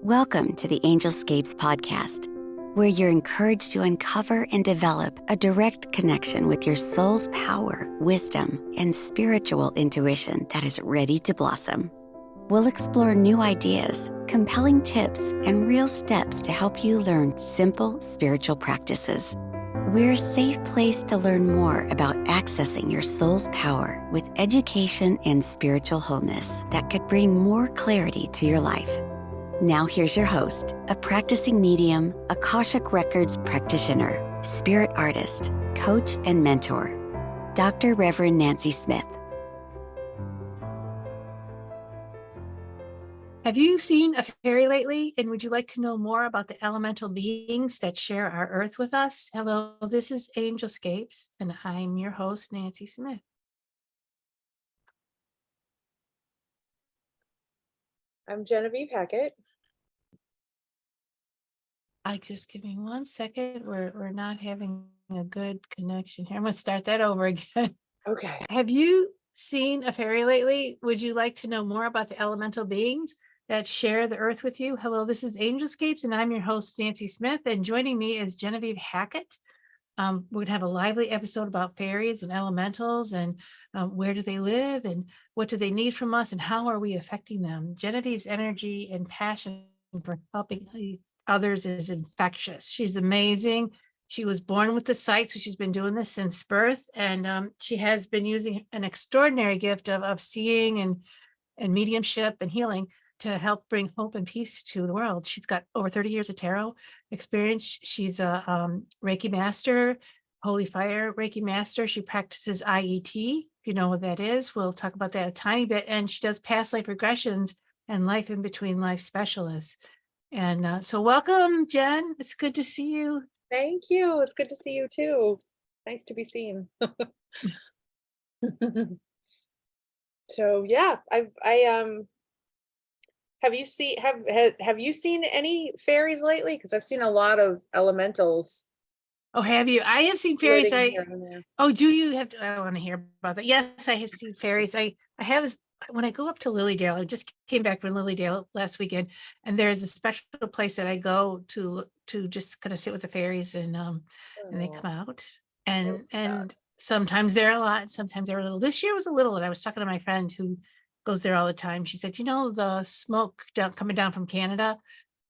Welcome to the Angelscapes podcast, where you're encouraged to uncover and develop a direct connection with your soul's power, wisdom, and spiritual intuition that is ready to blossom. We'll explore new ideas, compelling tips, and real steps to help you learn simple spiritual practices. We're a safe place to learn more about accessing your soul's power with education and spiritual wholeness that could bring more clarity to your life. Now here's your host, a practicing medium, Akashic Records practitioner, spirit artist, coach, and mentor, Dr. Reverend Nancy Smith. Have you seen a fairy lately? And would you like to know more about the elemental beings that share our earth with us? Hello, this is Angelscapes, and I'm your host, Nancy Smith. I'm Genevieve Hackett. Just give me 1 second. We're not having a good connection here. I'm going to start that over again. Okay. Have you seen a fairy lately? Would you like to know more about the elemental beings that share the earth with you? Hello, this is Angelscapes, and I'm your host, Nancy Smith, and joining me is Genevieve Hackett. We're going to have a lively episode about fairies and elementals and where do they live and what do they need from us and how are we affecting them. Genevieve's energy and passion for helping others is infectious. She's amazing. She was born with the sight, so she's been doing this since birth, and she has been using an extraordinary gift of seeing and mediumship and healing to help bring hope and peace to the world. She's got over 30 years of tarot experience. She's a Reiki master, Holy Fire Reiki master. She practices IET, if you know what that is. We'll talk about that a tiny bit. And she does past life regressions and life in between life specialists. And so welcome, Jen. It's good to see you. Thank you. It's good to see you too. Nice to be seen. So yeah, have you seen any fairies lately? Because I've seen a lot of elementals. Oh, have you? I have seen fairies. Flitting Do you have to? I want to hear about that. Yes, I have seen fairies. I have, when I go up to Lilydale, I just came back from Lilydale last weekend, and there's a special place that I go to just kind of sit with the fairies, and they come out, and sometimes they're a lot, sometimes they're a little. This year was a little, and I was talking to my friend who goes there all the time. She said, the smoke coming down from Canada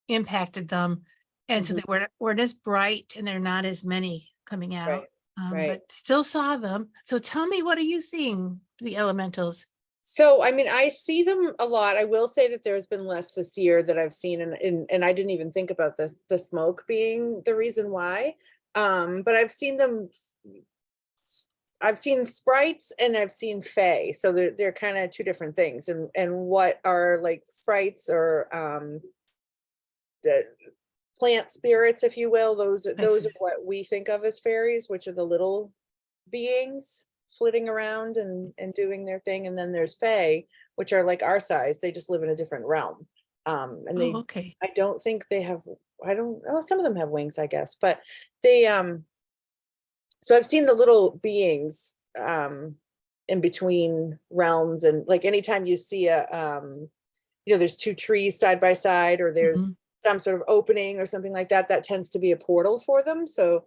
impacted them. And so they weren't as bright, and they're not as many coming out, but still saw them. So tell me, what are you seeing, the elementals? So, I mean, I see them a lot. I will say that there's been less this year that I've seen, and I didn't even think about the smoke being the reason why. But I've seen them. I've seen sprites and I've seen fae. So they're kind of two different things. And what are like sprites or the plant spirits, if you will, those are what we think of as fairies, which are the little beings flitting around and doing their thing. And then there's fae, which are like our size. They just live in a different realm. And I don't think they have, some of them have wings, I guess, but they so I've seen the little beings in between realms, and like anytime you see there's two trees side by side, or there's some sort of opening or something like that, that tends to be a portal for them. So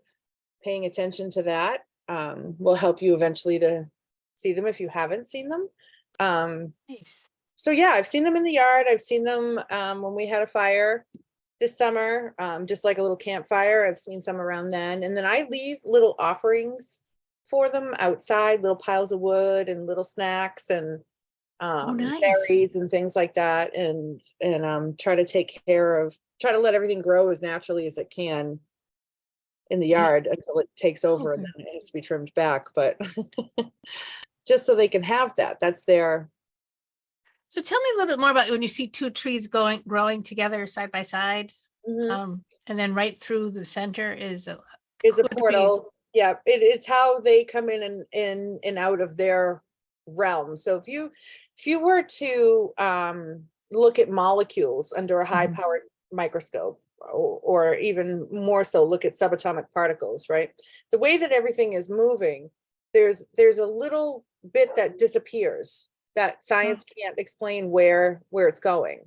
paying attention to that will help you eventually to see them if you haven't seen them. Nice. So yeah, I've seen them in the yard. I've seen them when we had a fire this summer, just like a little campfire. I've seen some around then. And then I leave little offerings for them outside, little piles of wood and little snacks and nice. berries and things like that. And try to let everything grow as naturally as it can in the yard until it takes over, and then it has to be trimmed back. But just so they can have that. That's their. So tell me a little bit more about when you see two trees growing together side by side, and then right through the center is a portal. Yeah, it's how they come in and out of their realm. So if you were to look at molecules under a high powered microscope, or even more so look at subatomic particles, right? The way that everything is moving, there's a little bit that disappears that science can't explain where it's going.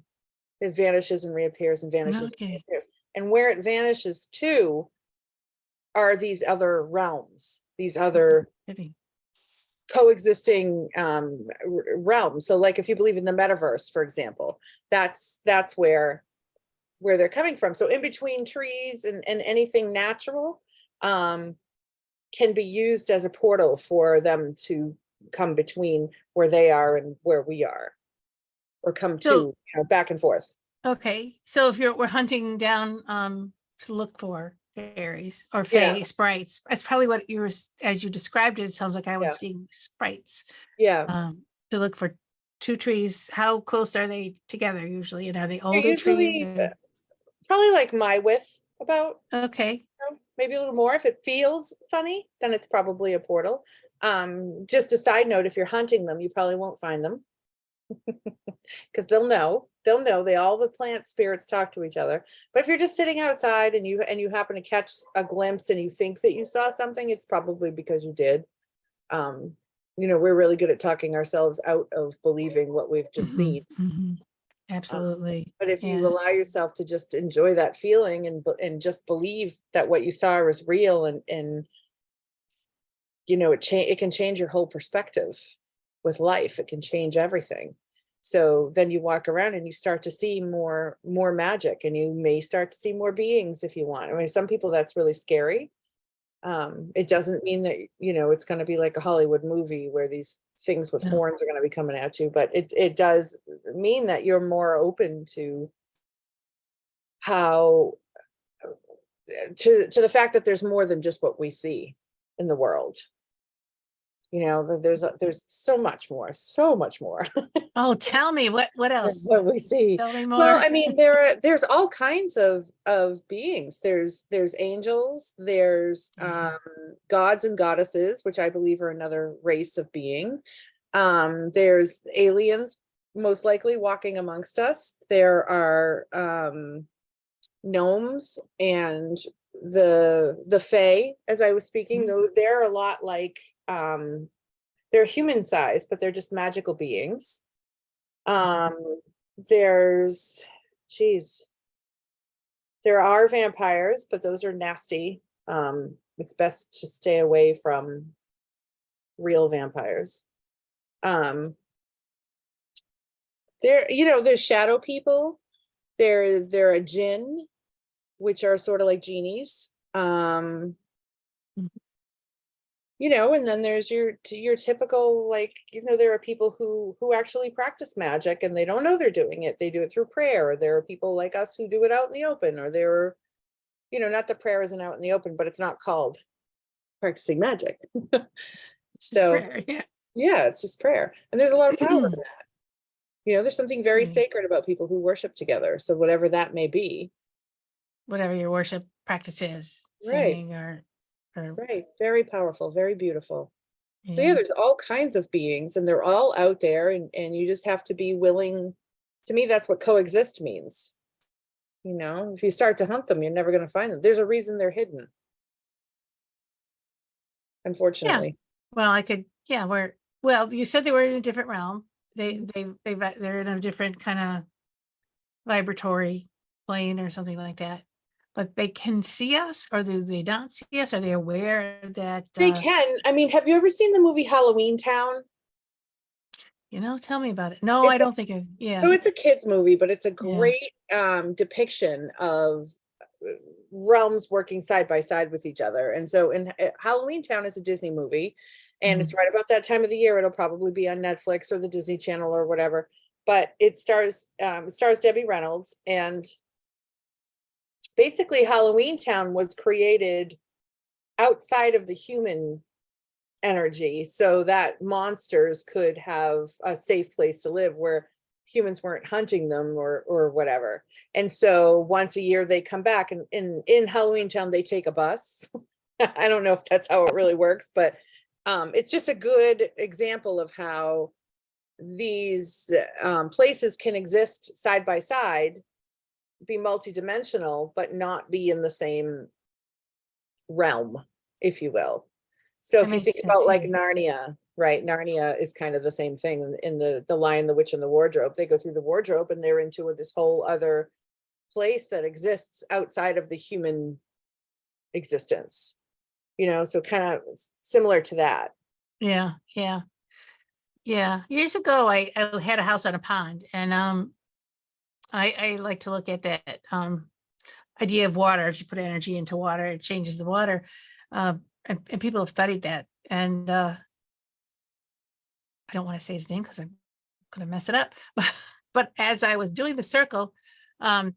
It vanishes and reappears and vanishes and Okay. reappears. And where it vanishes to are these other realms, these other Kidding. coexisting realms. So like if you believe in the metaverse, for example, that's where they're coming from. So in between trees and anything natural can be used as a portal for them to come between where they are and where we are, or come to, So, back and forth. okay, so if we're hunting down to look for fairies or Yeah, fae sprites, that's probably what you were as you described it. It sounds like I was yeah, seeing sprites. yeah. To look for two trees. How close are they together usually? And are they They're older trees? usually probably like my width, about, Okay. maybe a little more. If it feels funny, then it's probably a portal. Just a side note, if you're hunting them, you probably won't find them because all the plant spirits talk to each other. But if you're just sitting outside and you happen to catch a glimpse and you think that you saw something, it's probably because you did. We're really good at talking ourselves out of believing what we've just seen. Absolutely. But if you Yeah. allow yourself to just enjoy that feeling and just believe that what you saw is real, and it can change your whole perspective with life. It can change everything. So then you walk around and you start to see more magic, and you may start to see more beings if you want. I mean, some people that's really scary. It doesn't mean that it's going to be like a Hollywood movie where these things with No. horns are going to be coming at you, but it does mean that you're more open to how to the fact that there's more than just what we see in the world. There's so much more Oh, tell me what than else? what we see. Tell me Well, more. I mean, there's all kinds of beings. There's angels, there's gods and goddesses, which I believe are another race of being. There's aliens most likely walking amongst us. There are gnomes and the fae, as I was speaking, though they're a lot like they're human sized, but they're just magical beings. There's geez, there are vampires, but those are nasty. It's best to stay away from real vampires. There's shadow people. They're a jinn, which are sort of like genies. And then there's your typical, like, there are people who actually practice magic and they don't know they're doing it. They do it through prayer. Or there are people like us who do it out in the open, or not that prayer isn't out in the open, but it's not called practicing magic. So Prayer, yeah. yeah, it's just prayer. And there's a lot of power in that. There's something very Mm. sacred about people who worship together. So whatever that may be. Whatever your worship practice is, Right. singing or Right. Very powerful, very beautiful. So yeah, yeah. there's all kinds of beings and they're all out there, and you just have to be willing. To me, that's what coexist means. If you start to hunt them, you're never going to find them. There's a reason they're hidden. Yeah. Unfortunately. Well, you said they were in a different realm. They're in a different kind of vibratory plane or something like that. But they can see us, or do they not see us? Are they aware that They can. I mean, have you ever seen the movie Halloween Town? tell me about it. No, I don't think So it's a kids movie, but it's a yeah. great depiction of realms working side by side with each other. And so in Halloween Town is a Disney movie, and it's right about that time of the year. It'll probably be on Netflix or the Disney Channel or whatever. But it stars Debbie Reynolds, and basically Halloween Town was created outside of the human energy so that monsters could have a safe place to live where humans weren't hunting them or whatever. And so once a year they come back, and in Halloween Town they take a bus. I don't know if that's how it really works, but it's just a good example of how these places can exist side by side, be multidimensional, but not be in the same realm, if you will. So That if you makes think sense. about like Yeah. Narnia, right? Narnia is kind of the same thing in the Lion, the Witch, and the Wardrobe. They go through the wardrobe and they're into this whole other place that exists outside of the human existence, so kind of similar to that. Yeah, yeah, yeah. Years ago, I had a house on a pond, and I like to look at that idea of water. If you put energy into water, it changes the water. And people have studied that. And I don't want to say his name because I'm going to mess it up. But as I was doing the circle, um,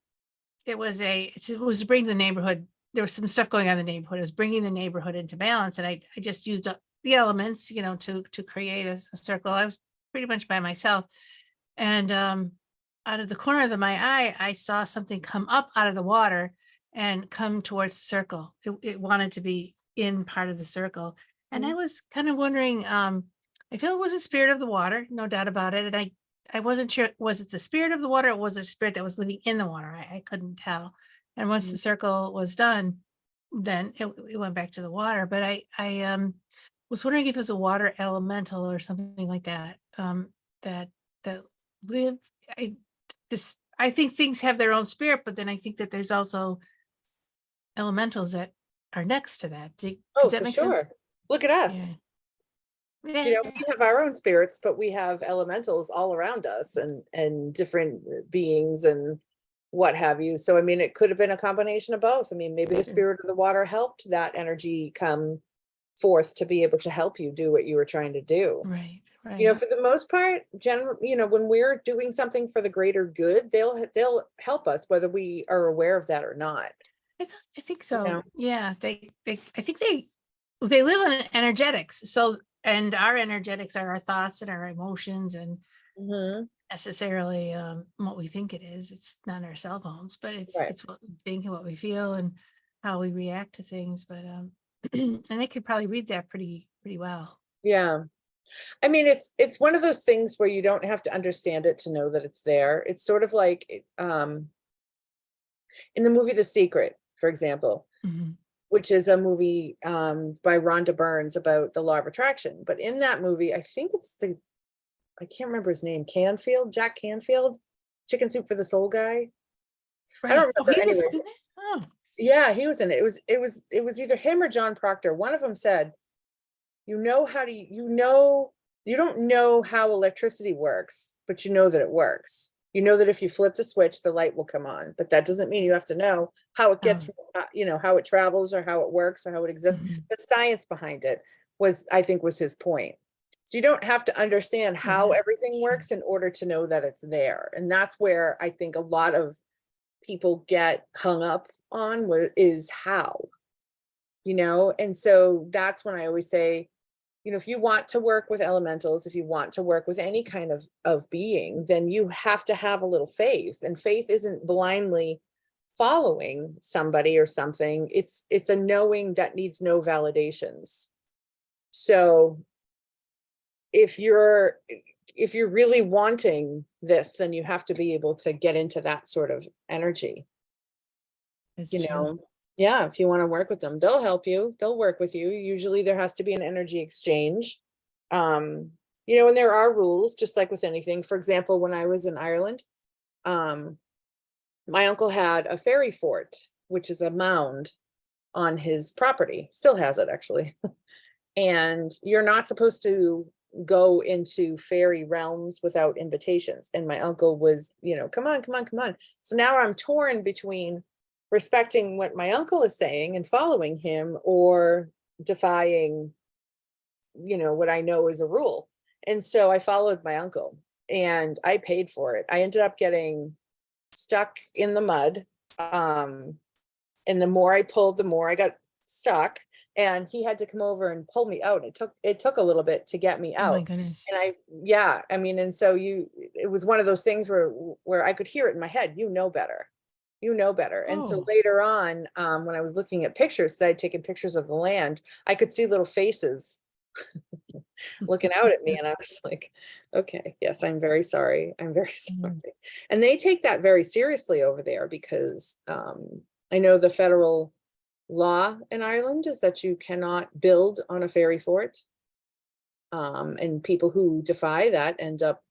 it was to bring the neighborhood. There was some stuff going on in the neighborhood. It was bringing the neighborhood into balance, and I just used up the elements, to create a circle. I was pretty much by myself, and out of the corner of my eye, I saw something come up out of the water and come towards the circle. It wanted to be in part of the circle, and I was kind of wondering. I feel it was a spirit of the water, no doubt about it, and I wasn't sure, was it the spirit of the water or was it a spirit that was living in the water? I couldn't tell. And once the circle was done, then it went back to the water. But I was wondering if it was a water elemental or something like that. That that live. I think things have their own spirit, but then I think that there's also elementals that are next to that. Oh, Does that for make sense? sure. Look at us. Yeah. Yeah. We have our own spirits, but we have elementals all around us and different beings and what have you. So, I mean, it could have been a combination of both. I mean, maybe the Sure. spirit of the water helped that energy come forth to be able to help you do what you were trying to do. Right. Right. For the most part, when we're doing something for the greater good, they'll help us whether we are aware of that or not. I think You so. know? Yeah, I think they live on energetics. So, and our energetics are our thoughts and our emotions, and Mhm. necessarily what we think it is. It's not our cell phones, but Right. it's what we think and what we feel and how we react to things. But and they could probably read that pretty well. Yeah. I mean, it's one of those things where you don't have to understand it to know that it's there. It's sort of like in the movie The Secret, for example, Mhm. which is a movie by Rhonda Byrne about the law of attraction. But in that movie, I think I can't remember his name, Jack Canfield, Chicken Soup for the Soul guy. I don't Right. Oh, remember he was anyways. in it? Oh, Yeah, he was in it. It was either him or John Proctor. One of them said, you don't know how electricity works, but you know that it works. You know that if you flip the switch, the light will come on, but that doesn't mean you have to know how it gets, oh. how it travels or how it works or how it exists. Mhm. The science behind it I think was his point. So you don't have to understand how Yeah. everything Sure. works in order to know that it's there. And that's where I think a lot of people get hung up on is how, and so that's when I always say, if you want to work with elementals, if you want to work with any kind of being, then you have to have a little faith. And faith isn't blindly following somebody or something. It's a knowing that needs no validations. So if you're really wanting this, then you have to be able to get into that sort of energy. It's you true. know yeah, if you want to work with them, they'll help you, they'll work with you. Usually there has to be an energy exchange. And there are rules, just like with anything. For example, when I was in Ireland, um my uncle had a fairy fort, which is a mound on his property, still has it actually. And you're not supposed to go into fairy realms without invitations. And my uncle was, come on, come on, come on. So now I'm torn between respecting what my uncle is saying and following him, or defying, what I know is a rule. And so I followed my uncle and I paid for it. I ended up getting stuck in the mud. And the more I pulled, the more I got stuck. And he had to come over and pull me out. It took a little bit to get me Oh my out. goodness. And yeah, I mean, and so it was one of those things where I could hear it in my head, better. And so Oh. later on, when I was looking at pictures, I'd taken pictures of the land, I could see little faces looking out at me. And I was like, okay, yes, I'm very sorry. I'm very sorry. Mm. And they take that very seriously over there because I know the federal law in Ireland is that you cannot build on a fairy fort. And people who defy that end up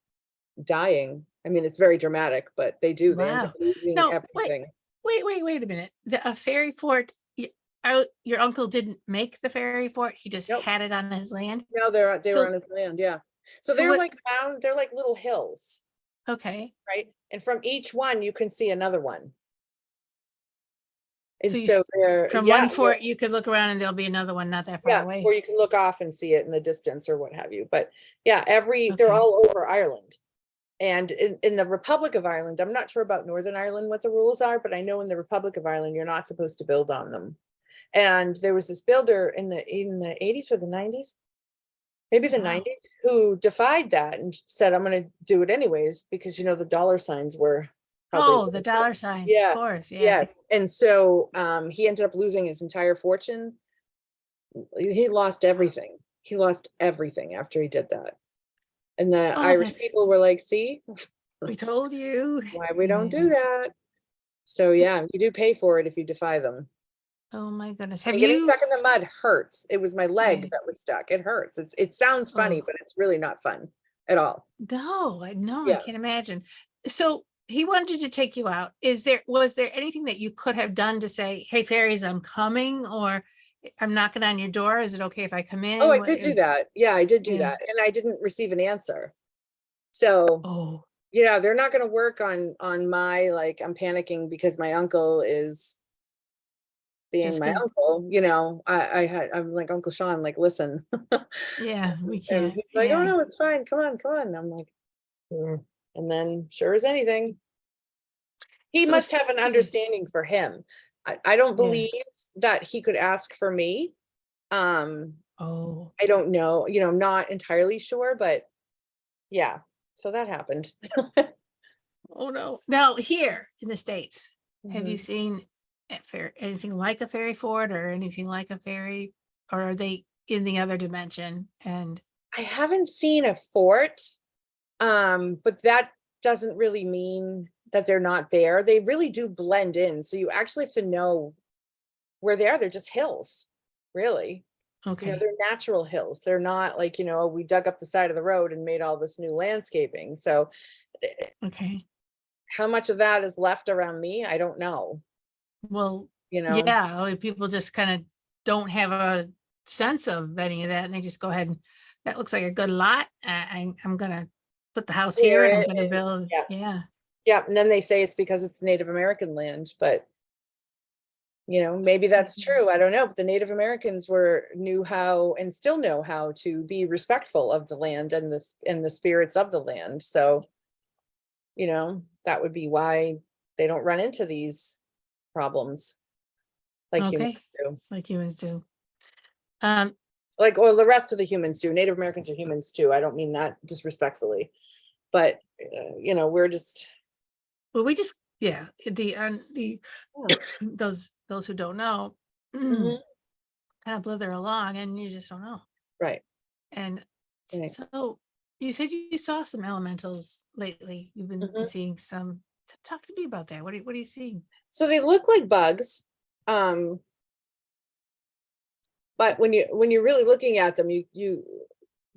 dying. I mean, it's very dramatic, but they do. They end up Wow. losing No, everything. wait a minute. A fairy fort. Your uncle didn't make the fairy fort. He just Nope. had it on his land. No, they were on So, his land. Yeah. So so they're what? like they're like little hills, Okay. right? And from each one, you can see another one. And So so they're, from yeah, one fort, you could look around and there'll be another one not that far yeah, away. or you can look off and see it in the distance or what have you. But yeah, they're Okay. all over Ireland. And in the Republic of Ireland, I'm not sure about Northern Ireland what the rules are, but I know in the Republic of Ireland, you're not supposed to build on them. And there was this builder in the 80s or the 90s, maybe the Wow. 90s, who defied that and said, I'm going to do it anyways, because the dollar signs were probably, Oh, the dollar signs, of yeah, course. Yeah. yes. And so he ended up losing his entire fortune. He lost everything. He lost everything after he did that. And the Oh, Irish people were like, see, we told you. why we don't do Yeah. that. So yeah, you do pay for it if you defy them. Oh my goodness. And Have getting you? stuck in the mud hurts. It was my leg Yeah. that was stuck. It hurts. It sounds funny, Oh, but it's really not fun at all. no, I Yeah. can't imagine. So he wanted to take you out. Was there anything that you could have done to say, hey, fairies, I'm coming, or I'm knocking on your door? Is it okay if I come Oh, in? I did do that. Yeah, I did do Yeah. that. And I didn't receive an answer. So Oh, yeah, they're not going to work on my, like, I'm panicking because my uncle is being just my because, uncle. I'm like, Uncle Sean, like, listen. yeah, we And can't. he's like, oh Yeah. no, it's fine. Come on, come on. And I'm like, "Mm." And then sure as anything, he So must have an speaking, understanding for him. I don't yeah. believe that he could ask for me. Um, Oh, I don't know, I'm not entirely sure, but yeah, so that happened. oh no. Now here in the States, have you Mhm. seen anything like a fairy fort or anything like a fairy, or are they in the other dimension? And I haven't seen a fort, but that doesn't really mean that they're not there. They really do blend in. So you actually have to know where they are. They're just hills, really. okay, They're natural hills. They're not like, we dug up the side of the road and made all this new landscaping. So okay. how much of that is left around me, I don't know, Well, you know. yeah, people just kind of don't have a sense of any of that, and they just go ahead and that looks like a good lot. I'm gonna put the house here, Clear and I'm it gonna and build. yeah. Yeah. Yeah. And then they say it's because it's Native American land, but maybe that's Mhm. true. I don't know. But the Native Americans knew how and still know how to be respectful of the land and the spirits of the land. So, that would be why they don't run into these problems like humans Okay, do. like humans do. Um, Like, or the rest of the humans do. Native Americans are humans too. I don't mean that disrespectfully, but we're just, well, we just the yeah. those who don't know kind Mhm. of blither along, and you just don't know. Right. And Right. so you said you saw some elementals lately. You've been Mhm. seeing some. Talk to me about that. What are you seeing? So they look like bugs. Um, but when you're really looking at them, you're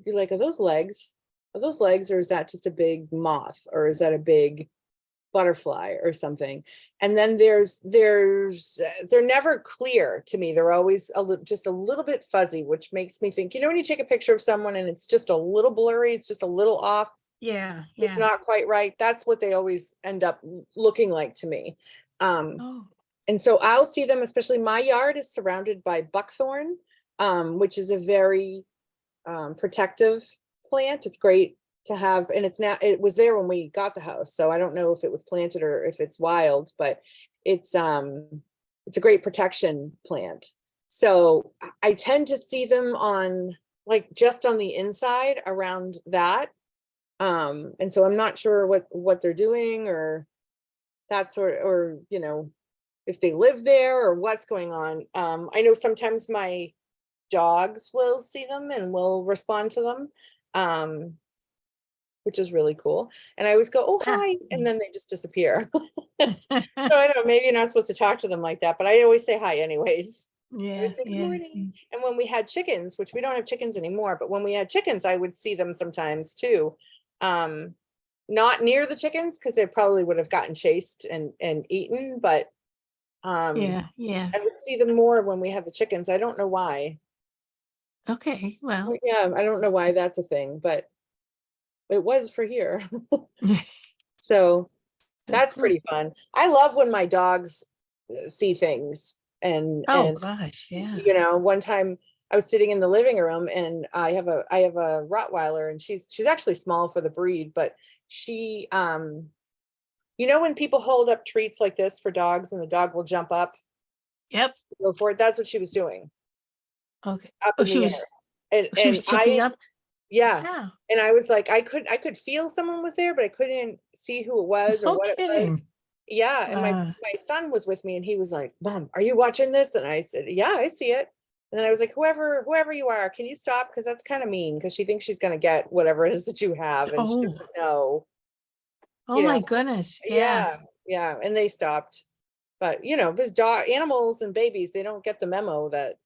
like, are those legs? Are those legs, or is that just a big moth, or is that a big butterfly or something? And then they're never clear to me. They're always just a little bit fuzzy, which makes me think, when you take a picture of someone and it's just a little blurry, it's just a little off, Yeah, it's yeah. not quite right. That's what they always end up looking like to me. Um, Oh, and so I'll see them, especially my yard is surrounded by buckthorn, which is a very protective plant. It's great to have, and it was there when we got the house, so I don't know if it was planted or if it's wild, but it's it's a great protection plant. So I tend to see them on, like, just on the inside around that. And so I'm not sure what they're doing, or that sort, or if they live there or what's going on. I know sometimes my dogs will see them and will respond to them, um, which is really cool. And I always go, "Oh, ah, hi," and yeah. then they just disappear. So I don't know, maybe you're not supposed to talk to them like that, but I always say hi anyways. I Yeah, would say good yeah. morning. And when we had chickens, which we don't have chickens anymore, but when we had chickens, I would see them sometimes too. Um, Not near the chickens because they probably would have gotten chased and eaten, but Yeah, yeah. I would see them more when we had the chickens. I don't know why. Okay, well. Yeah, I don't know why that's a thing, but it was for here. So So that's cool. pretty fun. I love when my dogs see things Oh and gosh, yeah. one time I was sitting in the living room and I have a Rottweiler and she's actually small for the breed, but she when people hold up treats like this for dogs and the dog will jump up, Yep. go for it, that's what she was doing, Okay. up Oh, in the air. And she was jumping up. yeah, Yeah. and I was like, I could feel someone was there, but I couldn't see who it was or No what it was. kidding. Yeah, and Wow. my son was with me and he was like, "Mom, are you watching this?" And I said, "Yeah, I see it." And then I was like, "Whoever you are, can you stop? Because that's kind of mean because she thinks she's gonna get whatever it is that you have and she Oh, doesn't know, oh you know." my goodness. Yeah. Yeah, yeah, and they stopped. But because dog animals and babies, they don't get the memo that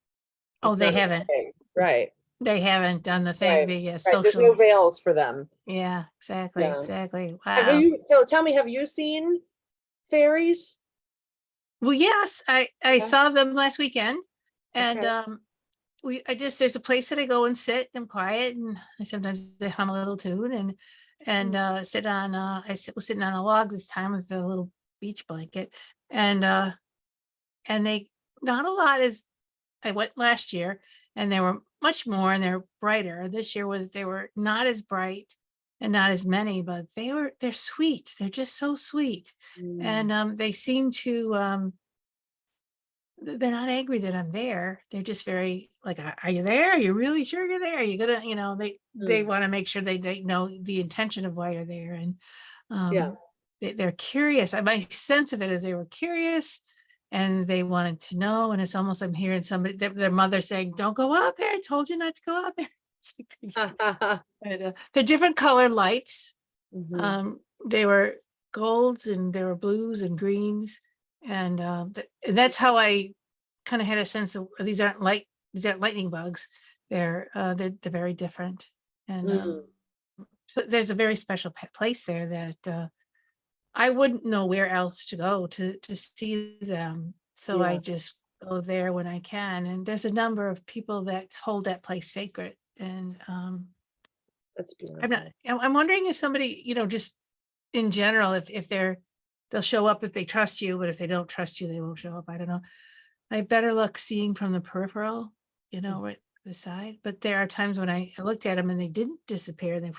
Oh, it's they not haven't. okay. Right, They haven't done the thing, right, the right. There's no social. veils for them. Yeah, exactly, Yeah. exactly. Have Wow. you, tell me, have you seen fairies? Well, yes, I Yeah. saw them last weekend, and Okay. there's a place that I go and sit and quiet, and I sometimes I hum a little tune and Mm. sit on was sitting on a log this time with a little beach blanket, and they not a lot as I went last year, and there were much more, and they're brighter. This year they were not as bright and not as many, but they're sweet. They're just so sweet, Mm. and they seem to they're not angry that I'm there. They're just very like, Are you there? Are you really sure you're there? Are you gonna?" They Mm. want to make sure they know the intention of why you're there, and Yeah. they're curious. My sense of it is they were curious, and they wanted to know. And it's almost I'm hearing somebody their mother saying, "Don't go out there. I told you not to go out there." It's like, they're different colored lights. Mhm. They were golds and there were blues and greens, and and that's how I kind of had a sense of these aren't lightning bugs. They're very different, and Mm. so there's a very special place there that I wouldn't know where else to go to see them. So I Yeah, just go there when I can, and there's a number of people that hold that place sacred, and that's I'm not. beautiful. I'm wondering if somebody, just in general, if they'll show up if they trust you, but if they don't trust you, they won't show up. I don't know. I have better luck seeing from the peripheral, Mm. right the side. But there are times when I looked at them and they didn't disappear. They,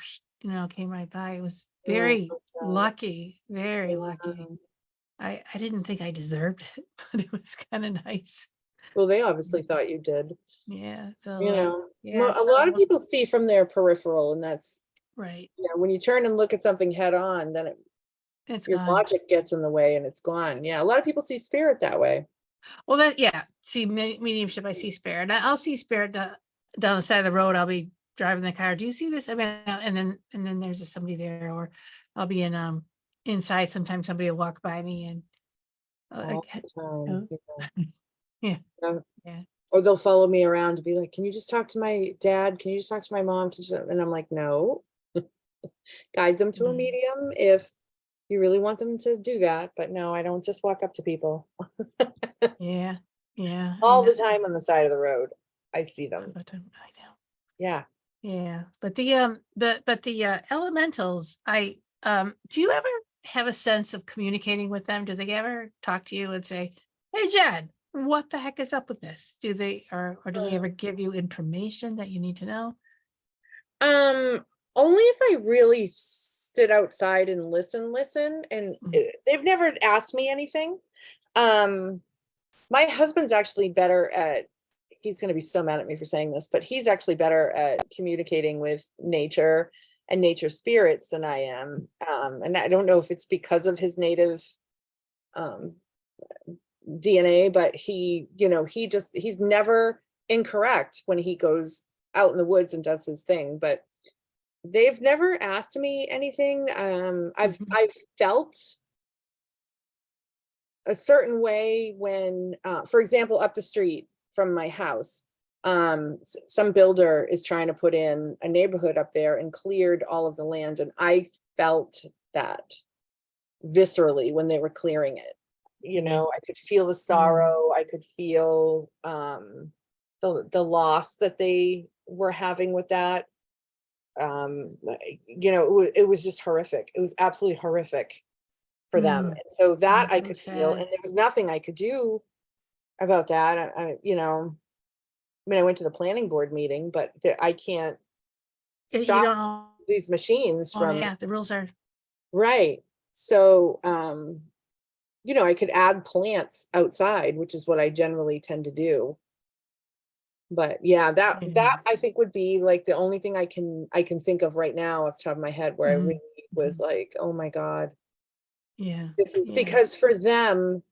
came right by. It was Oh, very so sad. lucky, very lucky. Yeah. I didn't think I deserved it, but it was kind of nice. Well, they obviously thought you did. Yeah. So yeah. A lot of So people see from their peripheral, and that's, right, when you turn and look at something head on, then it's your gone. logic gets in the way and it's gone. Yeah, a lot of people see spirit that way. Well, see mediumship, I see spirit. And I'll see spirit down the side of the road. I'll be driving the car. Do you see this? I mean, and then there's just somebody there, or I'll be inside. Sometimes somebody will walk by me and All like, the time. oh, Yeah. yeah, Yeah. yeah. Or they'll follow me around to be like, "Can you just talk to my dad? Can you just talk to my mom?" And I'm like, "No." Guide them to a Mm, medium if you really want them to do that. But no, I don't just walk up to people yeah, yeah. I all know. the time on the side of the road. I see them. But I know. Yeah. Yeah, but the elementals, do you ever have a sense of communicating with them? Do they ever talk to you and say, "Hey, Jed, what the heck is up with this?" Do they or do they ever give you information that you need to know? Um, Only if I really sit outside and listen, and Mm, they've never asked me anything. Um, my husband's actually better at, he's going to be so mad at me for saying this, but he's actually better at communicating with nature and nature spirits than I am. And I don't know if it's because of his native um DNA, but he's never incorrect when he goes out in the woods and does his thing. But they've never asked me anything. mhm. I've felt a certain way when, for example, up the street, from my house. Some builder is trying to put in a neighborhood up there and cleared all of the land, and I felt that viscerally when they were clearing it. You know, I could feel the sorrow, I could feel the loss that they were having with that. You know, it was just horrific. It was absolutely horrific for them. And so that I so could feel, sad. and there was nothing I could do about that. You know, I mean, I went to the planning board meeting, but I can't You stop don't know. these machines Oh, from, yeah, the rules are. right. So, you know, I could add plants outside, which is what I generally tend to do. But yeah, that I think would be like the only thing I can think of right now off the top of my head where I really was like, oh my God, Yeah. this is Yeah. because for them,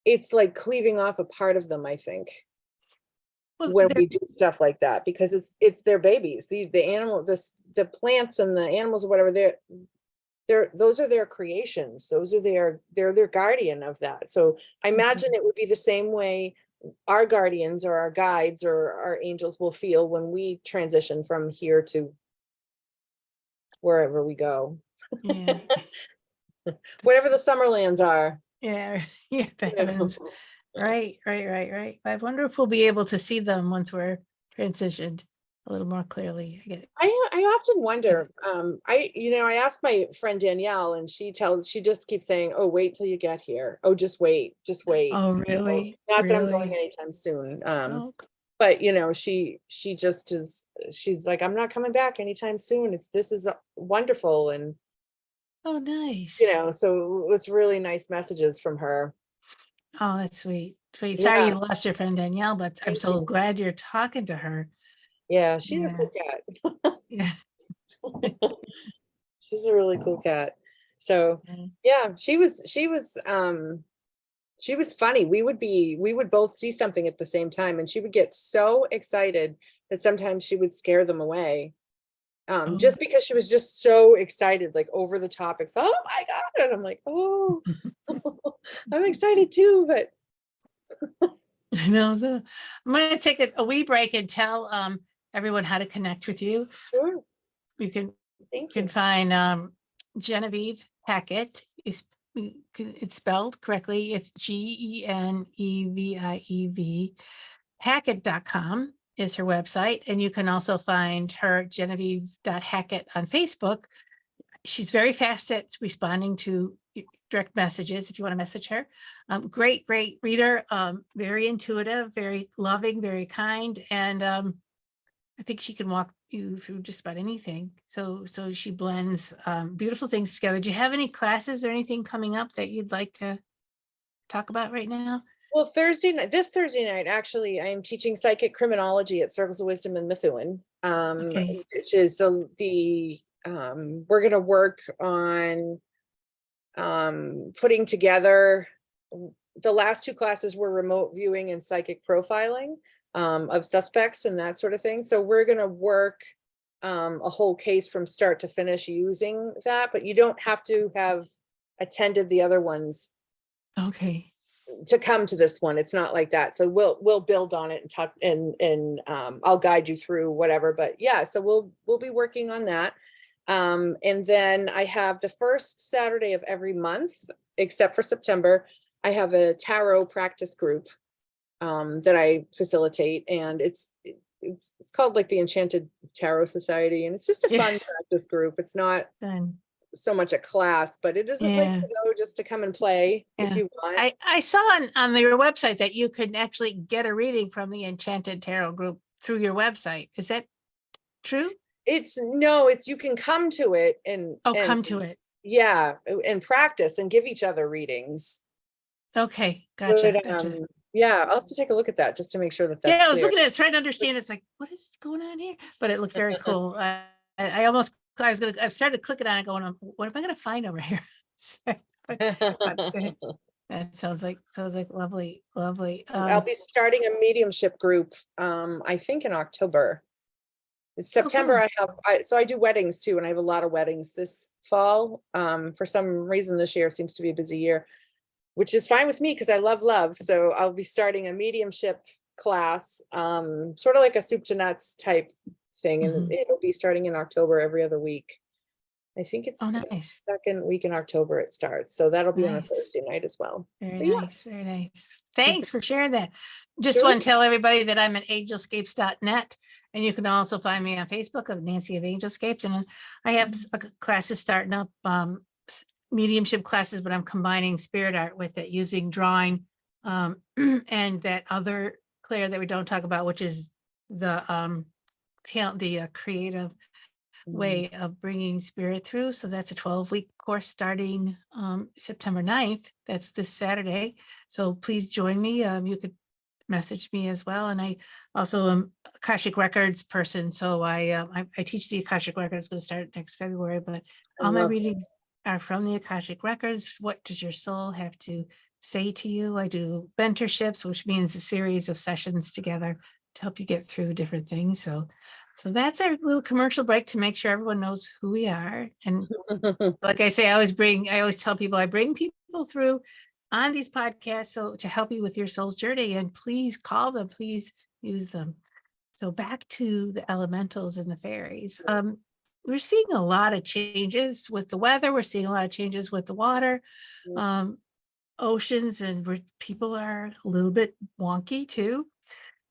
it's like cleaving off a part of them, I think, Well, when we do stuff like that, because it's their babies, the animal, the plants and the animals or whatever, those are their creations. Those are they're their guardian of that. So I imagine it would be the same way our guardians or our guides or our angels will feel when we transition from here to wherever we go, yeah. whatever the summer lands are. Yeah. Yeah. The You know. heavens. Right. Right. I wonder if we'll be able to see them once we're transitioned a little more clearly. I get it. I often wonder, I asked my friend Danielle, and she just keeps saying, oh, wait till you get here. Oh, just wait. Oh, Oh, really? not that I'm going Really? anytime soon. Oh, But you know, she just is, she's like, I'm not coming back anytime soon. This is wonderful. And, oh, nice. you know, so it was really nice messages from her. Oh, that's sweet. Sweet. Sorry Yeah, you lost your friend Danielle, but I'm thank so you. glad you're talking to her. Yeah, she's a Yeah. cool cat. Yeah. She's a really cool cat. So Yeah. yeah, she was funny. We would both see something at the same time, and she would get so excited that sometimes she would scare them away. Oh. Just because she was just so excited, like over the topics. Oh my God. And I'm like, oh, I'm excited too, but I know. I'm going to take a wee break and tell everyone how to connect with you. sure. You can Thank can you. find Genevieve Hackett. It's spelled correctly. It's Genevieve. Hackett.com is her website. And you can also find her Genevieve.Hackett on Facebook. She's very fast at responding to direct messages if you want to message her. Great reader, very intuitive, very loving, very kind. And I think she can walk you through just about anything. So she blends beautiful things together. Do you have any classes or anything coming up that you'd like to talk about right now? Well, this Thursday night, actually, I am teaching psychic criminology at Circles of Wisdom in Methuen, Okay. which is we're going to work on putting together. The last two classes were remote viewing and psychic profiling of suspects and that sort of thing. So we're going to work a whole case from start to finish using that, but you don't have to have attended the other ones Okay. to come to this one. It's not like that. So we'll build on it and talk, and I'll guide you through whatever. But yeah, so we'll be working on that. And then I have the first Saturday of every month, except for September, I have a tarot practice group that I facilitate, and it's called like the Enchanted Tarot Society, and it's just a fun practice group. It's not Done. so much a class, but it is a place to go just to come and play if you want. I saw on your website that you could actually get a reading from the Enchanted Tarot group through your website. Is that true? It's you can come to it and Come to it. yeah, and practice and give each other readings. Okay, gotcha. Yeah, I'll have to take a look at that just to make sure that that's Yeah, I was clear. looking at it, trying to understand. It's like, what is going on here? But it looked very cool. I've started clicking on it going, what am I gonna find over here? That sounds like lovely. I'll be starting a mediumship group, I think in October. It's September. Cool. I do weddings too, and I have a lot of weddings this fall. For some reason this year seems to be a busy year. which is fine with me because I love love. So I'll be starting a mediumship class, sort of like a soup to nuts type thing. And it'll be starting in October every other week. I think it's Oh, the nice. second week in October it starts. So that'll be on a Nice. Thursday night as well. Very But yeah. nice. Very nice. Thanks for sharing that. Just Sure. want to tell everybody that I'm at angelscapes.net, and you can also find me on Facebook of Nancy of Angelscapes. And I have classes starting up, mediumship classes, but I'm combining spirit art with it using drawing, and that other Claire that we don't talk about, which is the talent, the creative way of bringing spirit through. So that's a 12-week course starting September 9th. That's this Saturday. So please join me. You could message me as well. And I also am Akashic Records person. So I teach the Akashic Records. It's going to start next February, but all my readings are from the Akashic Records. What does your soul have to say to you? I do mentorships, which means a series of sessions together to help you get through different things. So that's our little commercial break to make sure everyone knows who we are. And like I say, I always tell people I bring people through on these podcasts so to help you with your soul's journey. And please call them, please use them. So back to the elementals and the fairies. We're seeing a lot of changes with the weather. We're seeing a lot of changes with the water, oceans, and people are a little bit wonky too.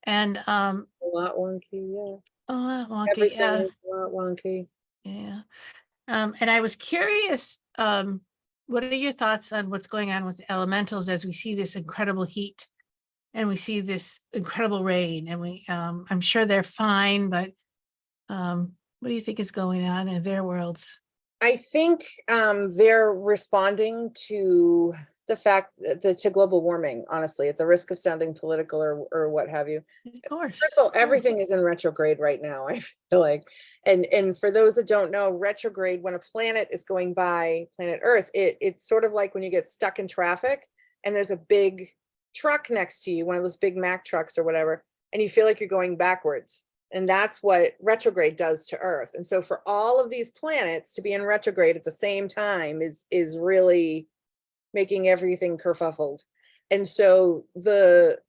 And a lot wonky, yeah. a lot wonky, Everything yeah. is a lot wonky. Yeah. And I was curious, what are your thoughts on what's going on with the elementals as we see this incredible heat and we see this incredible rain, and I'm sure they're fine, but what do you think is going on in their worlds? I think they're responding to the fact that to global warming, honestly, at the risk of sounding political or what have you. Of course. First of all, everything is in retrograde right now, I feel like. And for those that don't know, retrograde, when a planet is going by planet Earth, it's sort of like when you get stuck in traffic and there's a big truck next to you, one of those big Mack trucks or whatever, and you feel like you're going backwards. And that's what retrograde does to Earth. And so for all of these planets to be in retrograde at the same time is really making everything kerfuffled. And so the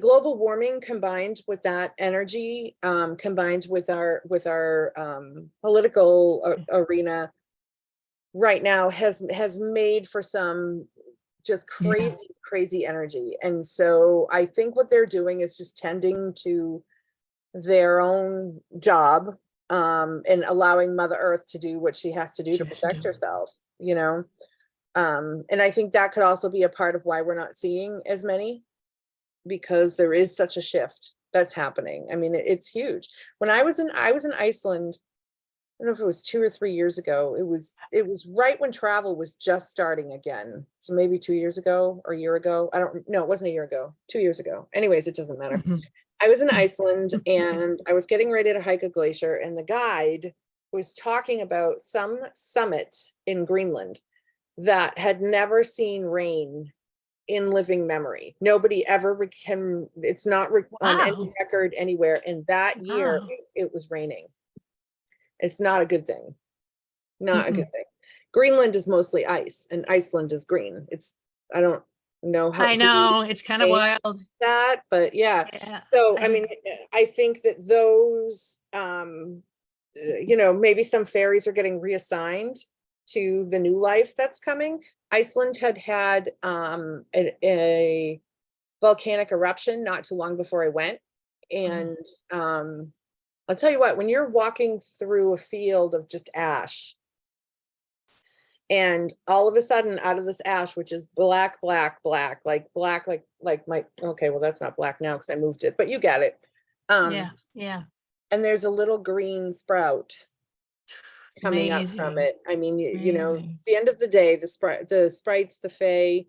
global warming combined with that energy, combined with our political arena right now has made for some just crazy energy. And so I think what they're doing is just tending to their own job, and allowing Mother Earth to do what she has to do to protect herself, and I think that could also be a part of why we're not seeing as many, because there is such a shift that's happening. I mean, it's huge. When I was in Iceland, I don't know if it was 2 or 3 years ago. It was right when travel was just starting again. So maybe 2 years ago or a year ago. I don't know. It wasn't a year ago, 2 years ago. Anyways, it doesn't matter. I was in Iceland and I was getting ready to hike a glacier, and the guide was talking about some summit in Greenland that had never seen rain in living memory. Nobody ever can, it's not on any record anywhere. And that year it was raining. It's not a good thing. Not a good thing. Greenland is mostly ice and Iceland is green. I don't know how. I know, it's kind of wild. That, but yeah. So, I mean, I think that those, maybe some fairies are getting reassigned to the new life that's coming. Iceland had a volcanic eruption not too long before I went. And I'll tell you what, when you're walking through a field of just ash, and all of a sudden out of this ash, which is black, like my, okay, well, that's not black now because I moved it, but you get it. Yeah. And there's a little green sprout coming up from it. I mean, at the end of the day, the sprites, the fae,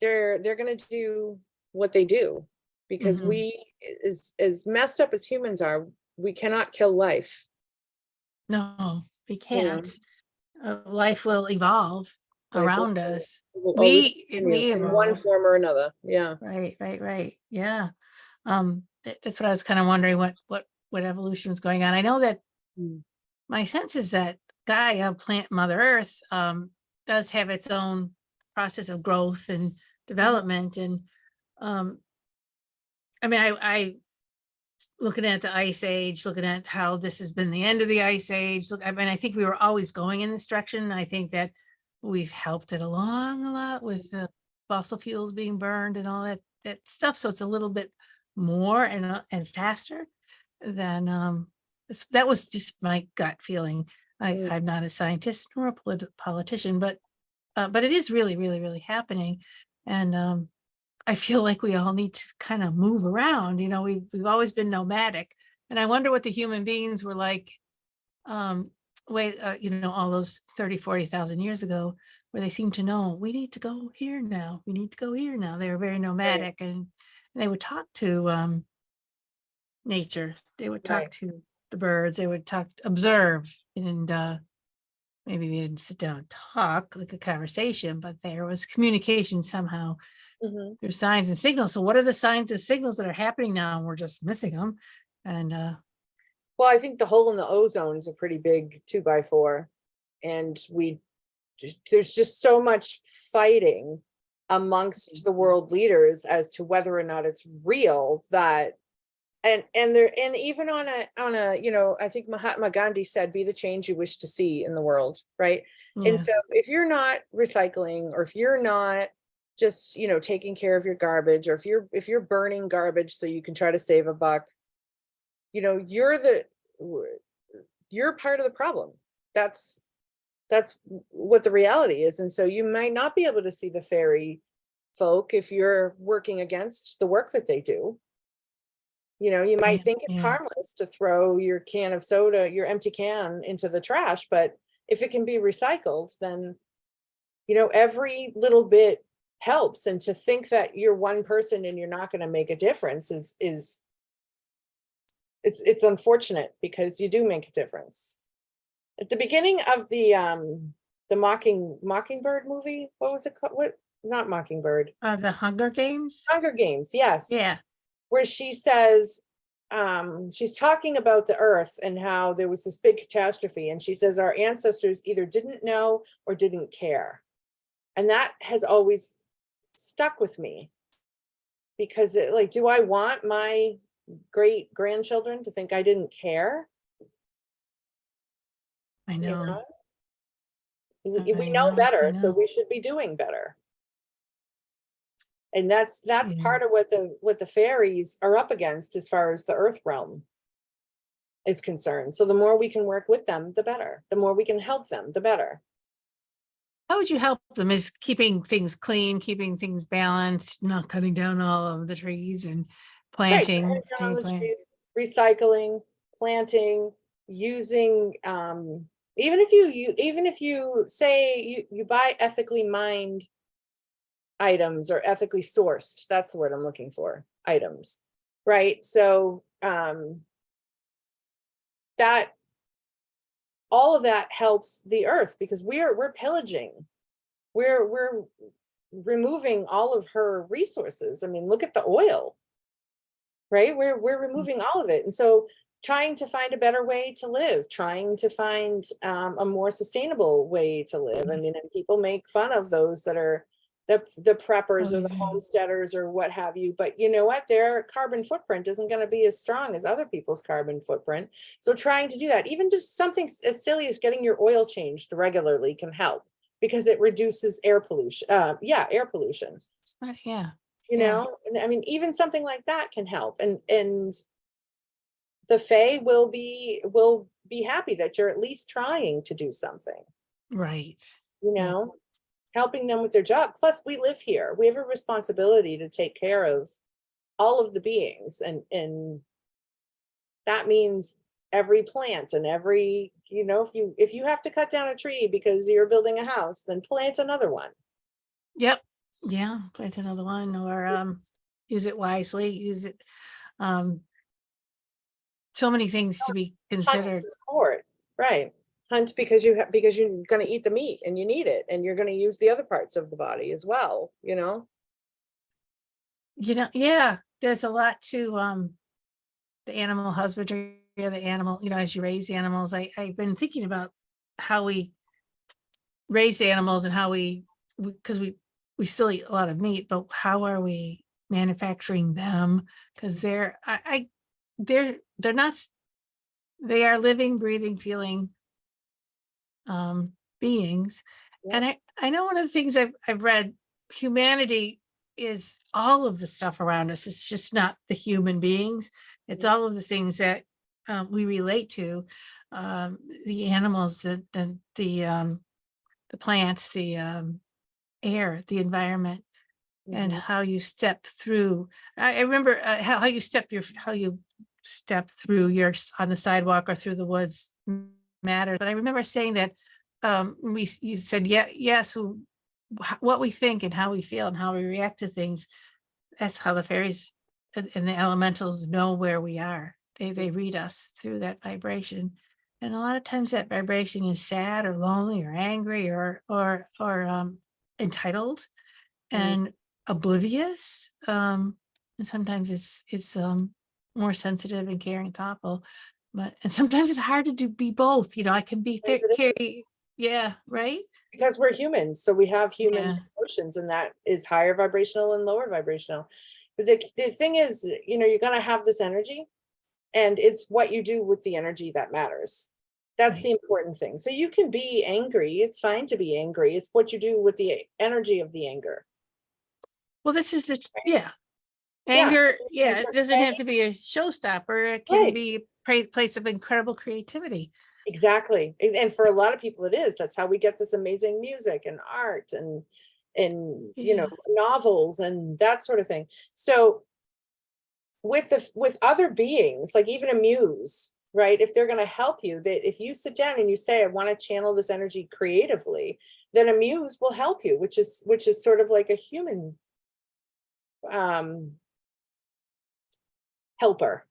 they're going to do what they do, because we, as messed up as humans are, we cannot kill life. No, we can't. Life will evolve around us. We in one form or another. Yeah. Right. Yeah. That's what I was kind of wondering, what evolution is going on. I know that my sense is that Gaia, plant Mother Earth, does have its own process of growth and development. And I mean, I looking at the ice age, looking at how this has been the end of the ice age. Look, I mean, I think we were always going in this direction. I think that we've helped it along a lot with the fossil fuels being burned and all that stuff. So it's a little bit more and faster than that was just my gut feeling. I'm not a scientist nor a politician, but it is really, really, really happening. And I feel like we all need to kind of move around. You know, we've always been nomadic, and I wonder what the human beings were like, you know, all those 30,000-40,000 years ago, where they seemed to know we need to go here now. We need to go here now. They were very nomadic, and they would talk to nature. They would talk Right. to the birds. They would observe, and maybe they didn't sit down and talk like a conversation, but there was communication somehow Mhm. through signs and signals. So what are the signs and signals that are happening now, and we're just missing them? And Well, I think the hole in the ozone is a pretty big 2x4, and there's just so much fighting amongst the world leaders as to whether or not it's real, that and even on a you know, I think Mahatma Gandhi said, be the change you wish to see in the world, right? And yeah, so if you're not recycling, or if you're not just, you know, taking care of your garbage, or if you're burning garbage so you can try to save a buck, you know, you're part of the problem. That's what the reality is. And so you might not be able to see the fairy folk if you're working against the work that they do. You know, you yeah, might think it's yeah, harmless to throw your can of soda, your empty can, into the trash, but if it can be recycled, then, you know, every little bit helps. And to think that you're one person and you're not going to make a difference is it's unfortunate, because you do make a difference. At the beginning of the Mockingbird movie, what was it called? What, not Mockingbird. the Hunger Games. Hunger Games, yes. Yeah, Where she says, she's talking about the earth and how there was this big catastrophe, and she says our ancestors either didn't know or didn't care. And that has always stuck with me, because it, like, do I want my great grandchildren to think I didn't care? I You know, know, we I know know, I better, so know. we should be doing better. And that's Yeah, part of what the fairies are up against as far as the earth realm is concerned. So the more we can work with them, the better. The more we can help them, the better. how would you help them? Is keeping things clean, keeping things balanced, not cutting down all of the trees, and Right. planting. Cutting Do down you the plant? trees, recycling, planting, using, even if you say you buy ethically mined items, or ethically sourced, that's the word I'm looking for, items, right? So that all of that helps the earth, because we're pillaging, we're removing all of her resources. I mean, look at the oil, right? We're removing all of it. And so trying to find a better way to live, trying to find a more sustainable way to live. I mean, and people make fun of those that are the preppers Oh, or the yeah. homesteaders or what have you, but you know what, their carbon footprint isn't going to be as strong as other people's carbon footprint. So trying to do that, even just something as silly as getting your oil changed regularly, can help, because it reduces air pollution. Air pollution, It's not, yeah, you yeah, know. And I mean, even something like that can help. And the Fae will be happy that you're at least trying to do something, right. you Yeah, know, helping them with their job. Plus, we live here. We have a responsibility to take care of all of the beings, and that means every plant and every, you know, if you have to cut down a tree because you're building a house, then plant another one. yep, yeah. Plant another one, or use it wisely. Use it. Um, so many things to be Hunt considered. is sport, right? Hunt because because you're going to eat the meat and you need it, and you're going to use the other parts of the body as well, you know. You know, yeah. There's a lot to the animal husbandry, or the animal. You know, as you raise animals, I've been thinking about how we raise animals, and how we because we still eat a lot of meat, but how are we manufacturing them? Because they're not they are living, breathing, feeling beings. Yeah. And I know one of the things I've read, humanity is all of the stuff around us. It's just not the human beings. It's all of the things that we relate to, the animals, the plants, the air, the environment, and how you step through. I remember how you step through your on the sidewalk or through the woods matters. But I remember saying that you said yes, what we think and how we feel and how we react to things. That's how the fairies and the elementals know where we are. They read us through that vibration. And a lot of times that vibration is sad or lonely or angry or entitled and oblivious. And sometimes it's more sensitive and caring and thoughtful. And sometimes it's hard to be both. I can be Yes, it is. carry. Yeah, right. Because we're humans, so we have human Yeah. emotions, and that is higher vibrational and lower vibrational. But the thing is, you're going to have this energy, and it's what you do with the energy that matters. That's Right. the important thing. So you can be angry. It's fine to be angry. It's what you do with the energy of the anger. Well, this is Yeah. anger. And Yeah, it's it doesn't okay. have to be a showstopper. It can Right. be a place of incredible creativity. Exactly. And for a lot of people it is. That's how we get this amazing music and art and Yeah. novels and that sort of thing. So with other beings, like even a muse, right? If they're going to help you, that if you sit down and you say, I want to channel this energy creatively, then a muse will help you, which is sort of like a human helper.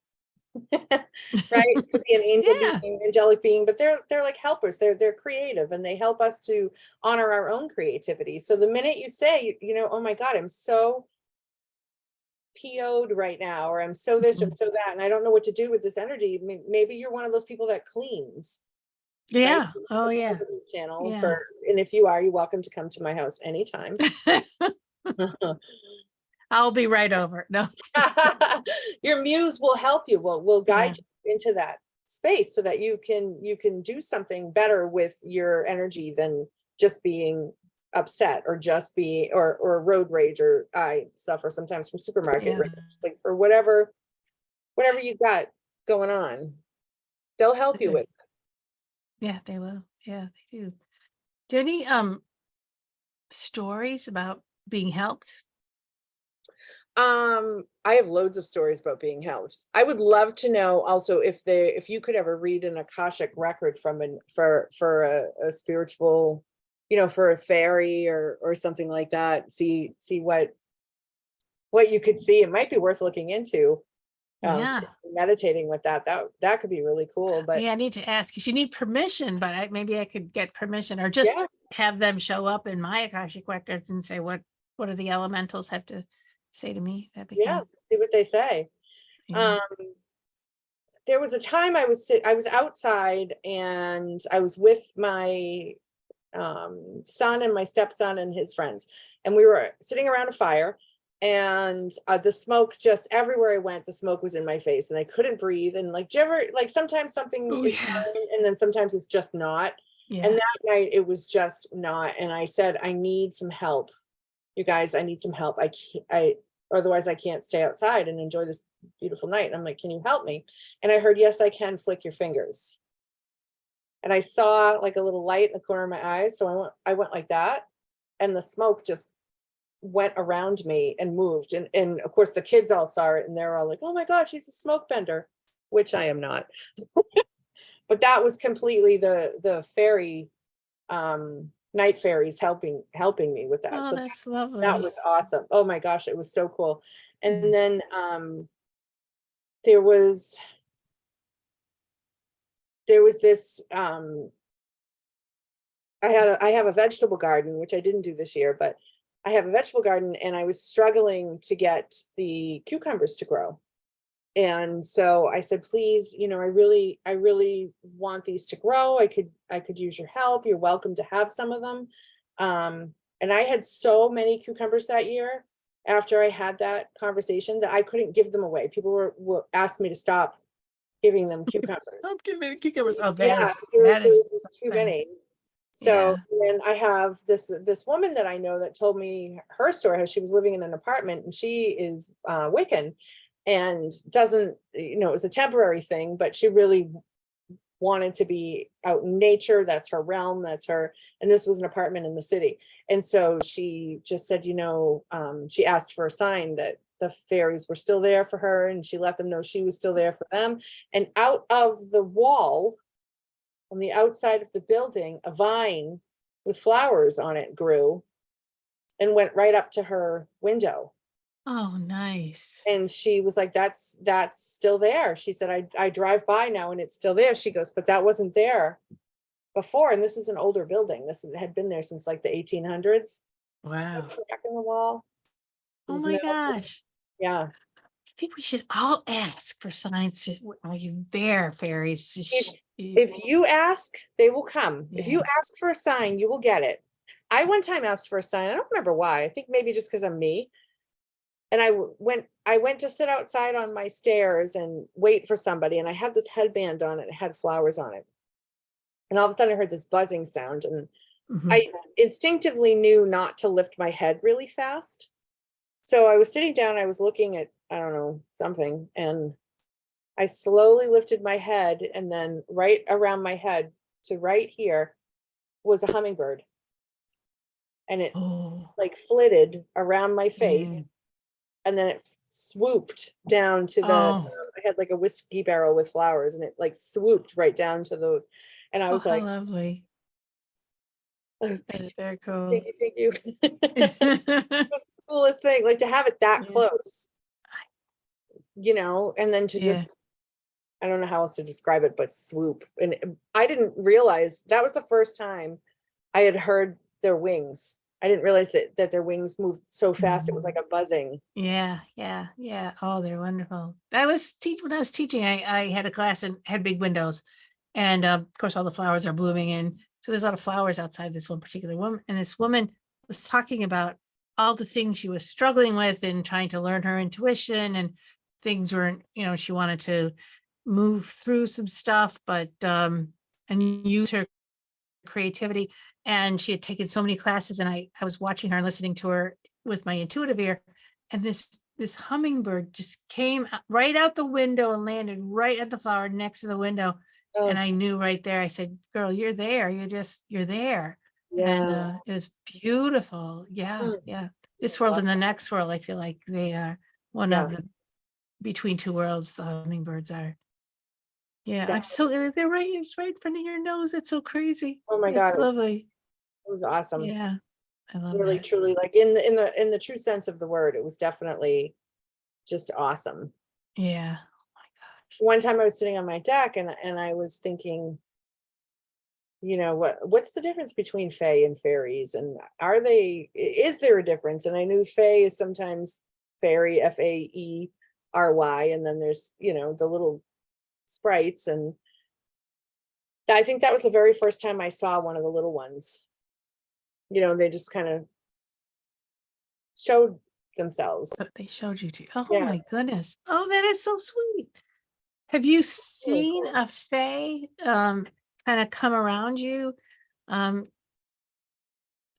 Right? It could be an angel Yeah. being, angelic being, but they're like helpers. They're creative, and they help us to honor our own creativity. So the minute you say, oh my God, I'm so PO'd right now, or I'm so this, or I'm Mhm. so that, and I don't know what to do with this energy. Maybe you're one of those people that cleans, right? Yeah. It's Oh a yeah. positive channel Yeah. for, and if you are, you're welcome to come to my house anytime. I'll be right over. No. Your muse will help you, will Yeah. guide you into that space so that you can do something better with your energy than just being upset, or just be or road rage. Or I suffer sometimes from supermarket Yeah. rage, like for whatever you got going on, they'll help you with. Yeah, they will. Yeah, they do. Do you have any stories about being helped? I have loads of stories about being helped. I would love to know also if you could ever read an Akashic record from for a spiritual, for a fairy or something like that. See what you could see. It might be worth looking into. Yeah. Meditating with that could be really cool. But Yeah, I need to ask, 'cause you need permission, but maybe I could get permission or just yeah, have them show up in my Akashic records and say, what do the elementals have to say to me? That'd be yeah, kind of, see what they say. yeah. Um, there was a time I was outside, and I was with my son and my stepson and his friends, and we were sitting around a fire, and the smoke, just everywhere I went, the smoke was in my face, and I couldn't breathe. And like, do you ever, like, sometimes something Oh is yeah. fine and then sometimes it's just not. And Yeah. that night it was just not. And I said, I need some help, you guys. I need some help. I can't, otherwise I can't stay outside and enjoy this beautiful night. And I'm like, can you help me? And I heard, yes I can, flick your fingers. And I saw like a little light in the corner of my eyes. So I went like that, and the smoke just went around me and moved. And of course the kids all saw it, and they're all like, oh my God, she's a smoke bender, which I am not. But that was completely the fairy, night fairies helping me with that. Oh, So that's that lovely. was awesome. Oh my gosh, it was so cool. And Mm. then there was this I have a vegetable garden, which I didn't do this year, but I have a vegetable garden, and I was struggling to get the cucumbers to grow. And so I said, please, I really want these to grow. I could use your help. You're welcome to have some of them. And I had so many cucumbers that year after I had that conversation that I couldn't give them away. People were asked me to stop giving them cucumbers. Don't give me the cucumbers. Oh, Yeah, there that is was too something. many. So Yeah. then I have this woman that I know that told me her story, how she was living in an apartment, and she is Wiccan and doesn't, it was a temporary thing, but she really wanted to be out in nature. That's her realm. That's her. And this was an apartment in the city. And so she just said, she asked for a sign that the fairies were still there for her, and she let them know she was still there for them. And out of the wall on the outside of the building, a vine with flowers on it grew and went right up to her window. Oh, nice. And she was like, that's still there. She said, I drive by now and it's still there. She goes, but that wasn't there before. And this is an older building. Had been there since like the 1800s. Wow. Crack in the wall. Oh my gosh. Yeah. I think we should all ask for signs. Are you there, fairies? If you ask, they will come. If you Yeah. ask for a sign, you will get it. I one time asked for a sign. I don't remember why. I think maybe just because I'm me. And I went to sit outside on my stairs and wait for somebody. And I had this headband on, it had flowers on it. And all of a sudden I heard this buzzing sound, and Mhm. I instinctively knew not to lift my head really fast. So I was sitting down, I was looking at, I don't know, something, and I slowly lifted my head, and then right around my head to right here was a hummingbird. And it Oh. like flitted around my face, Mm. and then it swooped down to Oh. I had like a whiskey barrel with flowers, and it like swooped right down to those. And I Oh, was how like, lovely. oh, That is very thank cool. you, thank you. That's the coolest thing, like to have it that Yeah. close, and then to Yeah. just, I don't know how else to describe it, but swoop. And I didn't realize that was the first time I had heard their wings. I didn't realize that their wings moved so fast. It was like a buzzing. Yeah, yeah, yeah. Oh, they're wonderful. When I was teaching, I had a class and had big windows. And of course all the flowers are blooming, and so there's a lot of flowers outside this one particular woman. And this woman was talking about all the things she was struggling with and trying to learn her intuition, and things weren't, she wanted to move through some stuff, but and use her creativity. And she had taken so many classes, and I was watching her and listening to her with my intuitive ear. And this hummingbird just came right out the window and landed right at the flower next to the window. And Oh, I knew right there, I said, girl, you're there. You're there. And yeah. it was beautiful. Yeah, Mm, yeah. I This world love and the that. next world, I feel like they are one Yeah, of the between two worlds, the hummingbirds are. Yeah, I'm definitely. so they're right, it's right in front of your nose. It's so crazy. Oh my God, It's lovely. it was awesome. Yeah, I love Really, that. truly, like in the true sense of the word, it was definitely just awesome. Yeah. Oh my gosh. One time I was sitting on my deck, and I was thinking, what's the difference between fae and fairies, and is there a difference? And I knew fae is sometimes fairy, Faery, and then there's, the little sprites. And I think that was the very first time I saw one of the little ones. They just kind of showed themselves. But they showed you too. Oh Yeah, my goodness. Oh, that is so sweet. Have you really seen cool. a fae kind of come around you? Um,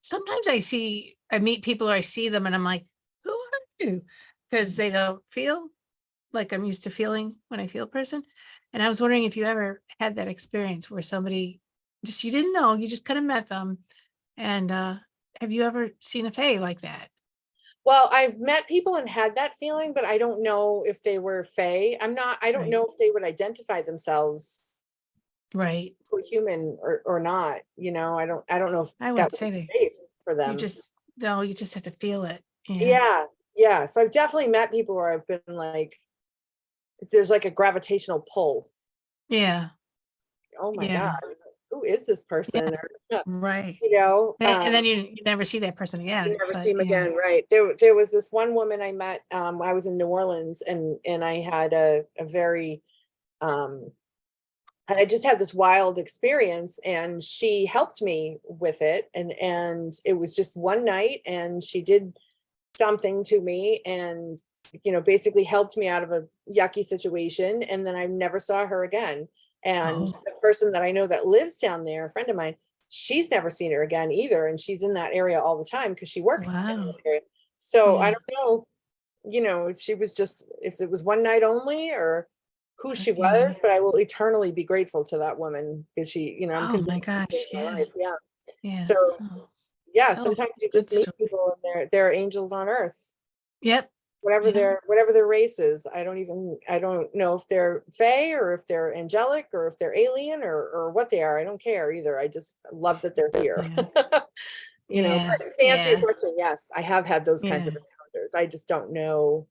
Sometimes I meet people or I see them and I'm like, who are you? Because they don't feel like I'm used to feeling when I feel a person. And I was wondering if you ever had that experience where somebody just you didn't know, you just kind of met them. And have you ever seen a fae like that? Well, I've met people and had that feeling, but I don't know if they were fae. I don't Right. know if they would identify themselves Right. to a human or not. I don't know if I that wouldn't would say be they safe for you them. just no, you just have to feel it. Yeah. Yeah, yeah. So I've definitely met people where I've been like, there's like a gravitational pull. Yeah. Oh my God, Yeah. who is this Yeah. person? Or, Right. you know, And um, then you never see that person you again. never see But him yeah. again, right? There was this one woman I met. I was in New Orleans, and I had a very, um, I just had this wild experience, and she helped me with it. And it was just one night, and she did something to me, and basically helped me out of a yucky situation. And then I never saw her again. And Oh, the person that I know that lives down there, a friend of mine, she's never seen her again either. And she's in that area all the time because she works in that wow. area. So I Yeah. don't know, if it was one night only, or who she Yeah. was, but I will eternally be grateful to that woman, because I'm Oh my convinced she saved gosh. my Yeah. life. Yeah. Yeah. So Oh, yeah, so sometimes you good just meet story. people, and they're angels on earth, Yep. whatever Yep. their race is. I don't know if they're fae, or if they're angelic, or if they're alien, or what they are. I don't care either. I just love that they're here. Yeah. But Yeah. to answer your Yeah. question, yes, I have had those kinds Yeah. of encounters. I just don't know.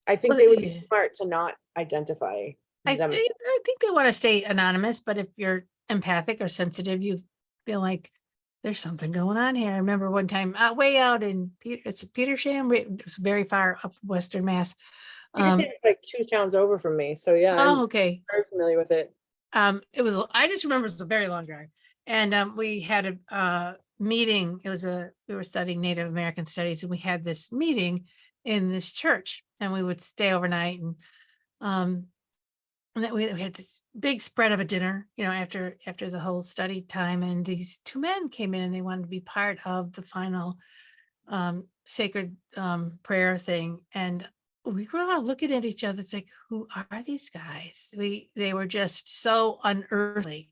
I think Well, they would be yeah. smart to not identify I them. think I think they want to stay anonymous, but if you're empathic or sensitive, you feel like there's something going on here. I remember one time way out in it's Petersham, it's very far up Western Mass. Peterson Um, is like 2 towns over from me, so yeah, I'm oh, okay. very familiar with it. It was I just remember it was a very long drive. And we had a meeting. We were studying Native American studies, and we had this meeting in this church, and we would stay overnight. Um and that we had this big spread of a dinner, after the whole study time. And these two men came in, and they wanted to be part of the final sacred prayer thing. And we were all looking at each other. It's like, who are these guys? They were just so unearthly.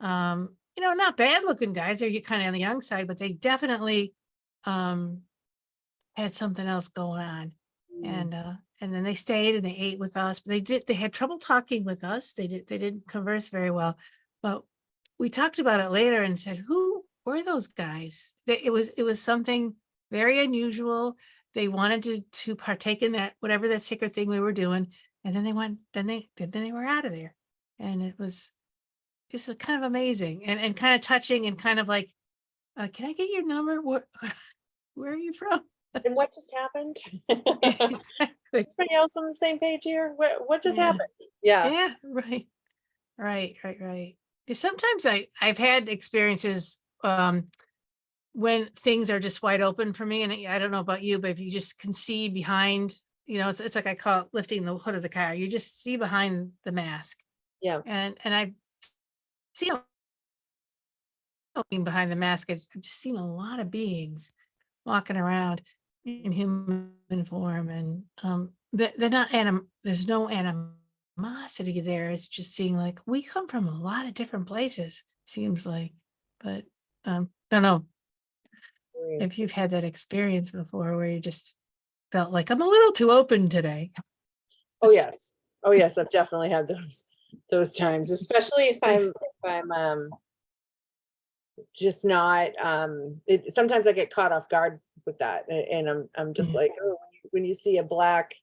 Not bad looking guys. They're kind of on the young side, but they definitely um had something else going on. Mm. And then they stayed and they ate with us, but they had trouble talking with us. They didn't converse very well. But we talked about it later and said, who were those guys? It was something very unusual. They wanted to partake in that, whatever that sacred thing we were doing. And then they were out of there. And it was just kind of amazing and kind of touching, and kind of like, can I get your number? Where are you from? And what just happened? Exactly. Everybody else on the same page here? What just Yeah. happened? Yeah. Yeah. Right. Right. Yeah, sometimes I've had experiences when things are just wide open for me, and I don't know about you, but if you just can see behind, it's like I call it lifting the hood of the car. You just see behind the mask, Yeah. and I see looking behind the mask. I've just seen a lot of beings walking around in human form, and they're not there's no animosity there. It's just seeing like we come from a lot of different places, seems like. But don't know Great. if you've had that experience before where you just felt like I'm a little too open today. Oh yes. Oh yes, I've definitely had those times, especially if I'm just not sometimes I get caught off guard with that, and I'm just Yeah. like, oh, when you see a black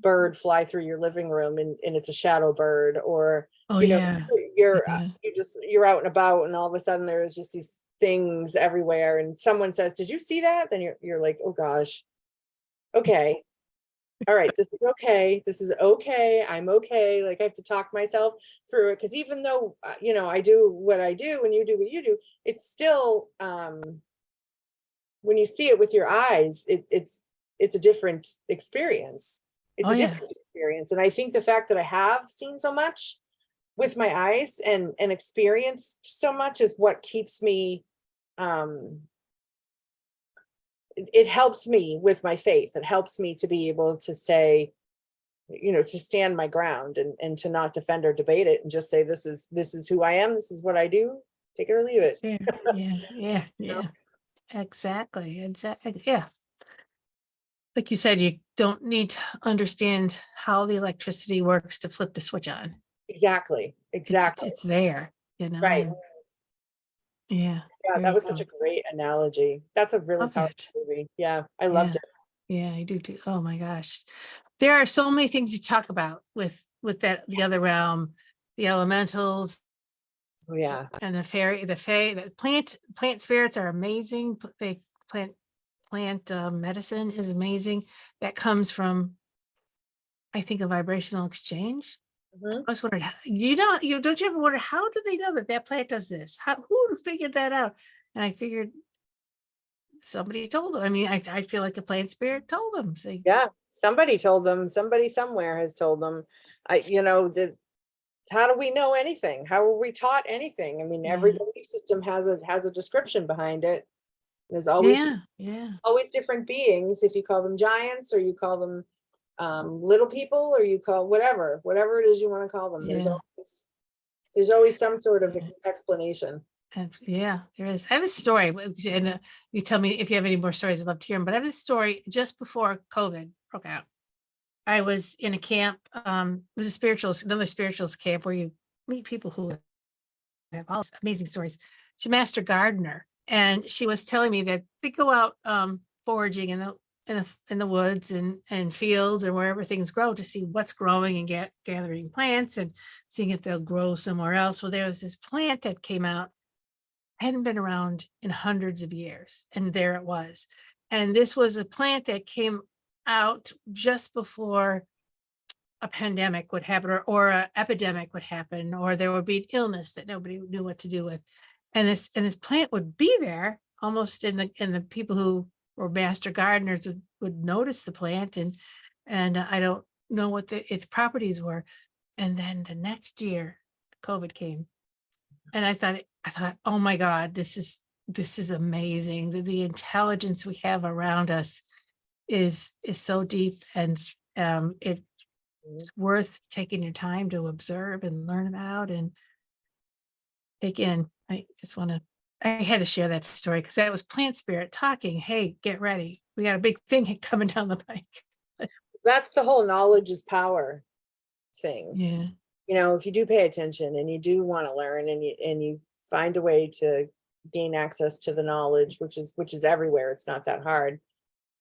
bird fly through your living room, and it's a shadow bird, or Oh you know yeah. Yeah. you're out and about, and all of a sudden there's just these things everywhere, and someone says, did you see that? Then you're like, oh gosh, okay, all right, this is okay, I'm okay. Like, I have to talk myself through it, because even though I do what I do and you do what you do, it's still when you see it with your eyes, it's a different experience. It's Oh a yeah. different experience. And I think the fact that I have seen so much with my eyes, and experienced so much, is what keeps me um it helps me with my faith. It helps me to be able to say, to stand my ground, and to not defend or debate it, and just say, this is who I am, this is what I do, take it or leave it. It's there. Yeah. Yeah. You know? Yeah. Exactly. Yeah. Like you said, you don't need to understand how the electricity works to flip the switch on. Exactly, exactly. It's there, Right. and yeah, Yeah, that very was such a cool. great analogy. That's a really Love powerful it. movie. Yeah, I loved Yeah. it. Yeah, I do too. Oh my gosh. There are so many things to talk about with that the other realm, the elementals Oh, yeah. and the fae, the plant spirits are amazing. They plant medicine is amazing. That comes from, I think, a vibrational exchange. Mhm. I always wondered, don't you ever wonder, how do they know that that plant does this? Who figured that out? And I figured somebody told them. I mean, I feel like the plant spirit told them. Say, Yeah, somebody told them, somebody somewhere has told them. How do we know anything? How are we taught anything? I mean, every yeah, belief system has a description behind it. There's yeah, yeah, always different beings, if you call them giants or you call them little people, or you call whatever it is you want to call them. yeah. There's always some sort of Yeah. explanation. And yeah, there is. I have a story, and you tell me if you have any more stories. I'd love to hear them. But I have a story just before COVID broke out. I was in a camp. It was another spiritualist camp where you meet people who have all these amazing stories. She's a master gardener, and she was telling me that they go out foraging in the woods and fields and wherever things grow to see what's growing and gathering plants and seeing if they'll grow somewhere else. Well, there was this plant that came out, hadn't been around in hundreds of years, and there it was. And this was a plant that came out just before a pandemic would happen, or an epidemic would happen, or there would be an illness that nobody knew what to do with. And this plant would be there almost in the people who were master gardeners would notice the plant, and I don't know what its properties were. And then the next year, COVID came, and I thought, oh my God, this is amazing. The intelligence we have around us is so deep, and it's worth taking your time to observe and learn about. And again, I had to share that story because that was plant spirit talking. Hey, get ready. We got a big thing coming down the pike. That's the whole knowledge is power thing. Yeah. If you do pay attention and you do want to learn, and you find a way to gain access to the knowledge, which is everywhere, it's not that hard.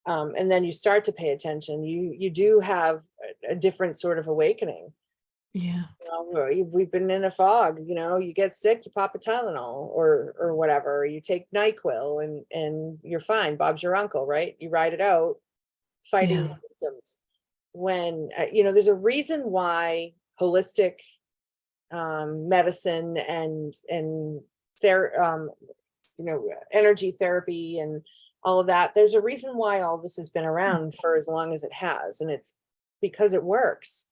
And then you start to pay attention, you do have a different sort of awakening. Yeah. We've been in a fog, you get sick, you pop a Tylenol or whatever, or you take NyQuil and you're fine. Bob's your uncle, right? You ride it out, fighting Yeah. the symptoms. When there's a reason why holistic medicine and energy therapy and all of that, there's a reason why all this has been around for as long as it has, and it's because it works.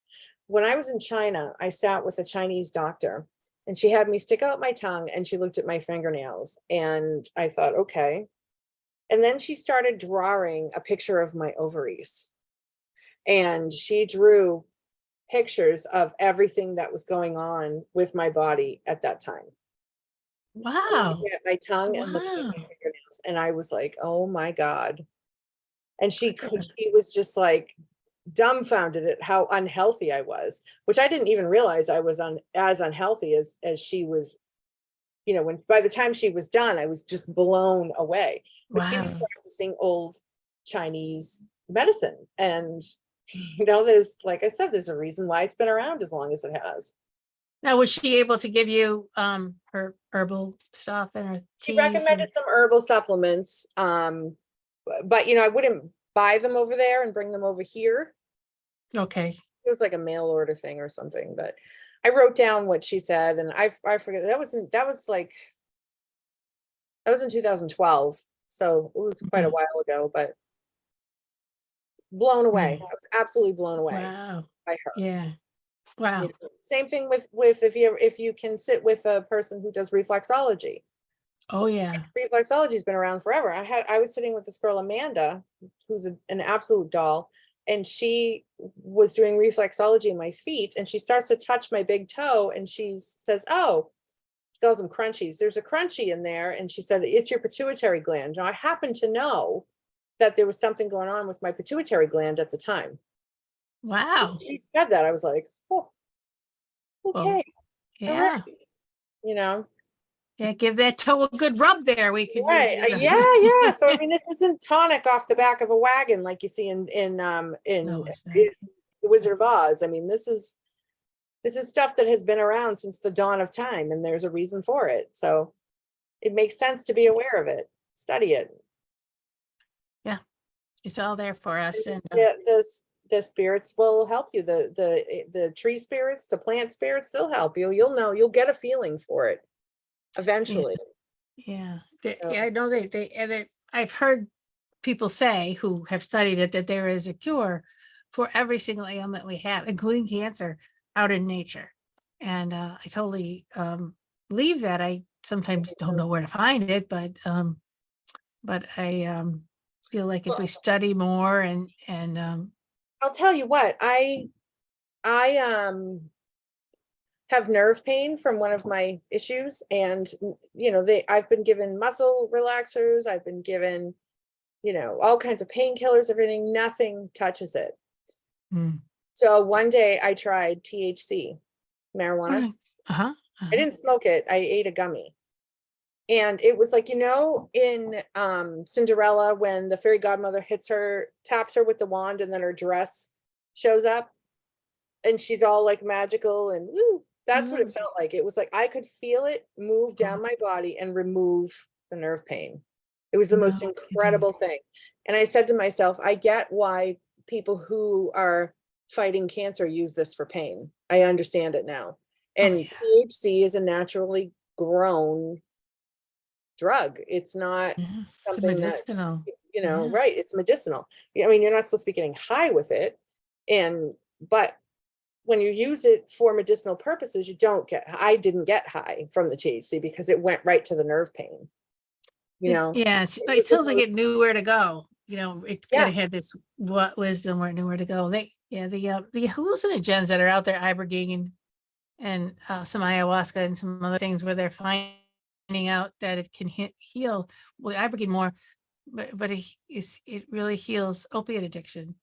When I was in China, I sat with a Chinese doctor, and she had me stick out my tongue, and she looked at my fingernails, and I thought, okay. And then she started drawing a picture of my ovaries, and she drew pictures of everything that was going on with my body at that time. Wow. Looking at my tongue and looking at Wow. my fingernails, and I was like, oh my God. And she Good God. was just like dumbfounded at how unhealthy I was, which I didn't even realize I was as unhealthy as she was. When by the time she was done, I was just blown away. But she was Wow. practicing old Chinese medicine, and there's, like I said, there's a reason why it's been around as long as it has. Now, was she able to give you her herbal stuff and her She teas and recommended some herbal supplements, but I wouldn't buy them over there and bring them over here. okay. It was like a mail order thing or something, but I wrote down what she said, and I forget, that was in 2012, so it was quite a Okay. while ago, but blown away. Yeah. I was absolutely blown away Wow. by her. Yeah. Wow. Same thing with if you can sit with a person who does reflexology. Oh yeah. Reflexology has been around forever. I was sitting with this girl, Amanda, who's an absolute doll, and she was doing reflexology in my feet, and she starts to touch my big toe, and she says, oh, she calls them crunchies. There's a crunchie in there. And she said, it's your pituitary gland. Now, I happen to know that there was something going on with my pituitary gland at the time. So Wow. she said that, I was like, oh, Well, okay, all right, yeah. you know. Yeah. Give that toe a good rub there. We could use Right. it. Yeah. So I mean, this isn't tonic off the back of a wagon like you see in No, it's not. The Wizard of Oz. I mean, this is stuff that has been around since the dawn of time, and there's a reason for it. So it makes sense to be aware of it, study it. Yeah. It's all there for us. And Yeah, the spirits will help you. The tree spirits, the plant spirits, they'll help you. You'll know, you'll get a feeling for it eventually. Yeah. So, Yeah, I know I've heard people say who have studied it that there is a cure for every single ailment we have, including cancer, out in nature. And I totally believe that. I sometimes don't know where to find it, but I feel like if we well, study more and I'll tell you what, I have nerve pain from one of my issues, and I've been given muscle relaxers, I've been given, all kinds of painkillers, everything, nothing touches it. mm, So one day I tried THC, marijuana. uh-huh, I didn't smoke it, I ate a gummy. And it was like, in Cinderella, when the fairy godmother taps her with the wand, and then her dress shows up and she's all like magical and woo. That's what it felt like. It was like I could feel it move down my body and remove the nerve pain. It was the most no kidding. incredible thing. And I said to myself, I get why people who are fighting cancer use this for pain. I understand it now. And yeah. THC is a naturally grown drug. It's not Yeah, it's something that's, medicinal. Yeah. right. It's medicinal. I mean, you're not supposed to be getting high with it. But when you use it for medicinal purposes, I didn't get high from the THC because it went right to the nerve pain. Yeah, It it was the sounds like most- it knew where to go. It kind yeah, of had this wisdom where it knew where to go. The hallucinogens that are out there, ibogaine and some ayahuasca and some other things where they're finding out that it can heal. Well, ibogaine more, but it really heals opiate addiction.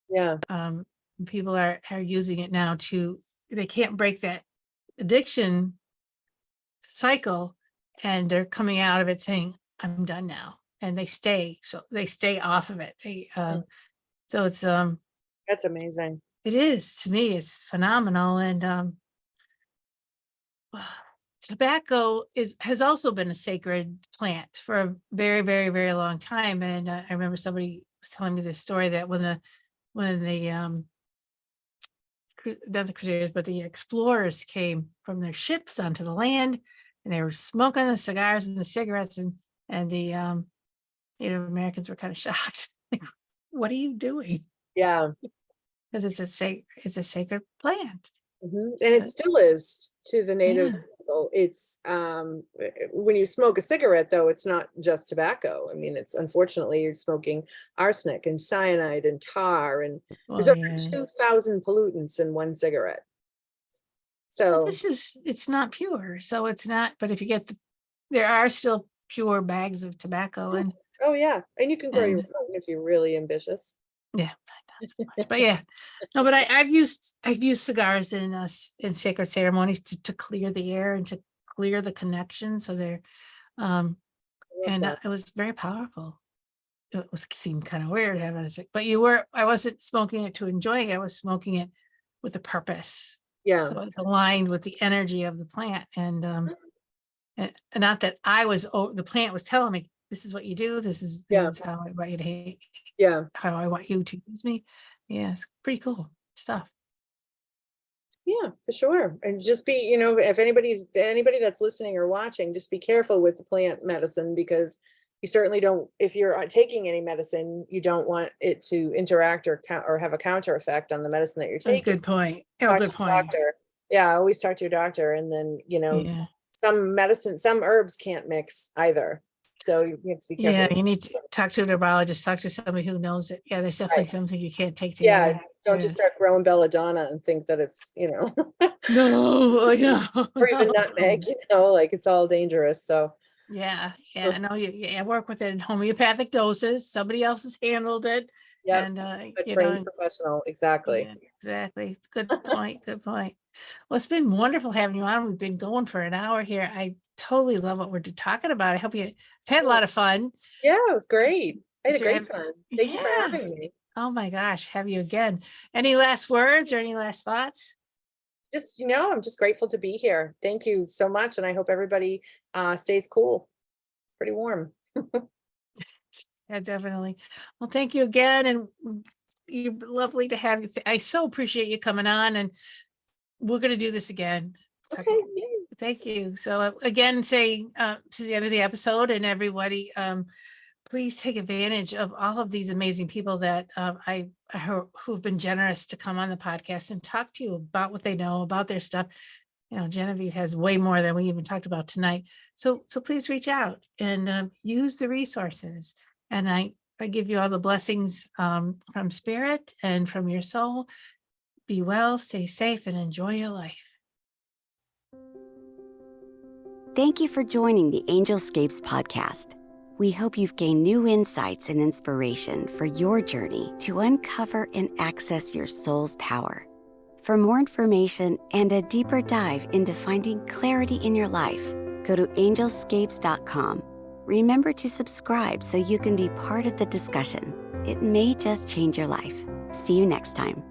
yeah, People are using it now they can't break that addiction cycle, and they're coming out of it saying, I'm done now. And they stay off of it. So that's amazing. it is, to me, it's phenomenal. And tobacco has also been a sacred plant for a very, very, very long time. And I remember somebody was telling me this story that when the not the Crusaders, but the explorers came from their ships onto the land, and they were smoking the cigars and the cigarettes, and the Native Americans were kind of shocked. Like, what are you doing? Yeah. Because it's a sacred plant. And it still is to the native Yeah. people. It's when you smoke a cigarette, though, it's not just tobacco. I mean, it's unfortunately you're smoking arsenic and cyanide and tar, and there's Well, over yeah. 2,000 pollutants in one cigarette. But So it's not pure, so it's not. But if you there are still pure bags of tobacco, and oh yeah, and you can grow your and own if you're really ambitious. yeah, not so much. But yeah, no. But I've used cigars in sacred ceremonies to clear the air and to clear the connection. So they're um I love and that. it was very powerful. It seemed kind of weird having a but I wasn't smoking it to enjoy it. I was smoking it with a purpose. Yeah, So it's aligned with the energy of the plant. And not that the plant was telling me, this is what you do. This yeah, is how I want you to yeah. how I want you to use me. Yeah, it's pretty cool stuff. Yeah, for sure. And just be, if anybody that's listening or watching, just be careful with the plant medicine, because you certainly don't, if you're taking any medicine, you don't want it to interact or have a counter effect on the medicine that you're That's a taking. good point. Oh, Talk to good your point. doctor. Yeah, always talk to your doctor. And then, Yeah. some herbs can't mix either. So you have to be careful. Yeah, you need to talk to a neurologist, talk to somebody who knows it. Yeah, there's definitely Right. something you can't take Yeah, together. don't Yeah. just start growing belladonna and think that it's, No, no, or even no. nutmeg, like it's all dangerous. So Yeah, no, you work with it in homeopathic doses. Somebody else has handled it. yeah, And a trained professional. Exactly. yeah, exactly. Good point. Good point. Well, it's been wonderful having you on. We've been going for an hour here. I totally love what we're talking about. I hope you had a lot of fun. Yeah, it was great. I had a Sure great have- time. Thank you for Yeah. having me. Oh my gosh, have you again. Any last words or any last thoughts? Just, I'm just grateful to be here. Thank you so much. And I hope everybody stays cool. It's pretty warm. Yeah, definitely. Well, thank you again. And You're lovely to have you. I so appreciate you coming on, and we're going to do this again. Okay. Yay. Thank you. So again, saying this is the end of the episode, and everybody, please take advantage of all of these amazing people that who've been generous to come on the podcast and talk to you about what they know about their stuff. You know, Genevieve has way more than we even talked about tonight. So please reach out and use the resources. And I give you all the blessings from spirit and from your soul. Be well, stay safe, and enjoy your life. Thank you for joining the Angelscapes podcast. We hope you've gained new insights and inspiration for your journey to uncover and access your soul's power. For more information and a deeper dive into finding clarity in your life, go to angelscapes.com. Remember to subscribe so you can be part of the discussion. It may just change your life. See you next time.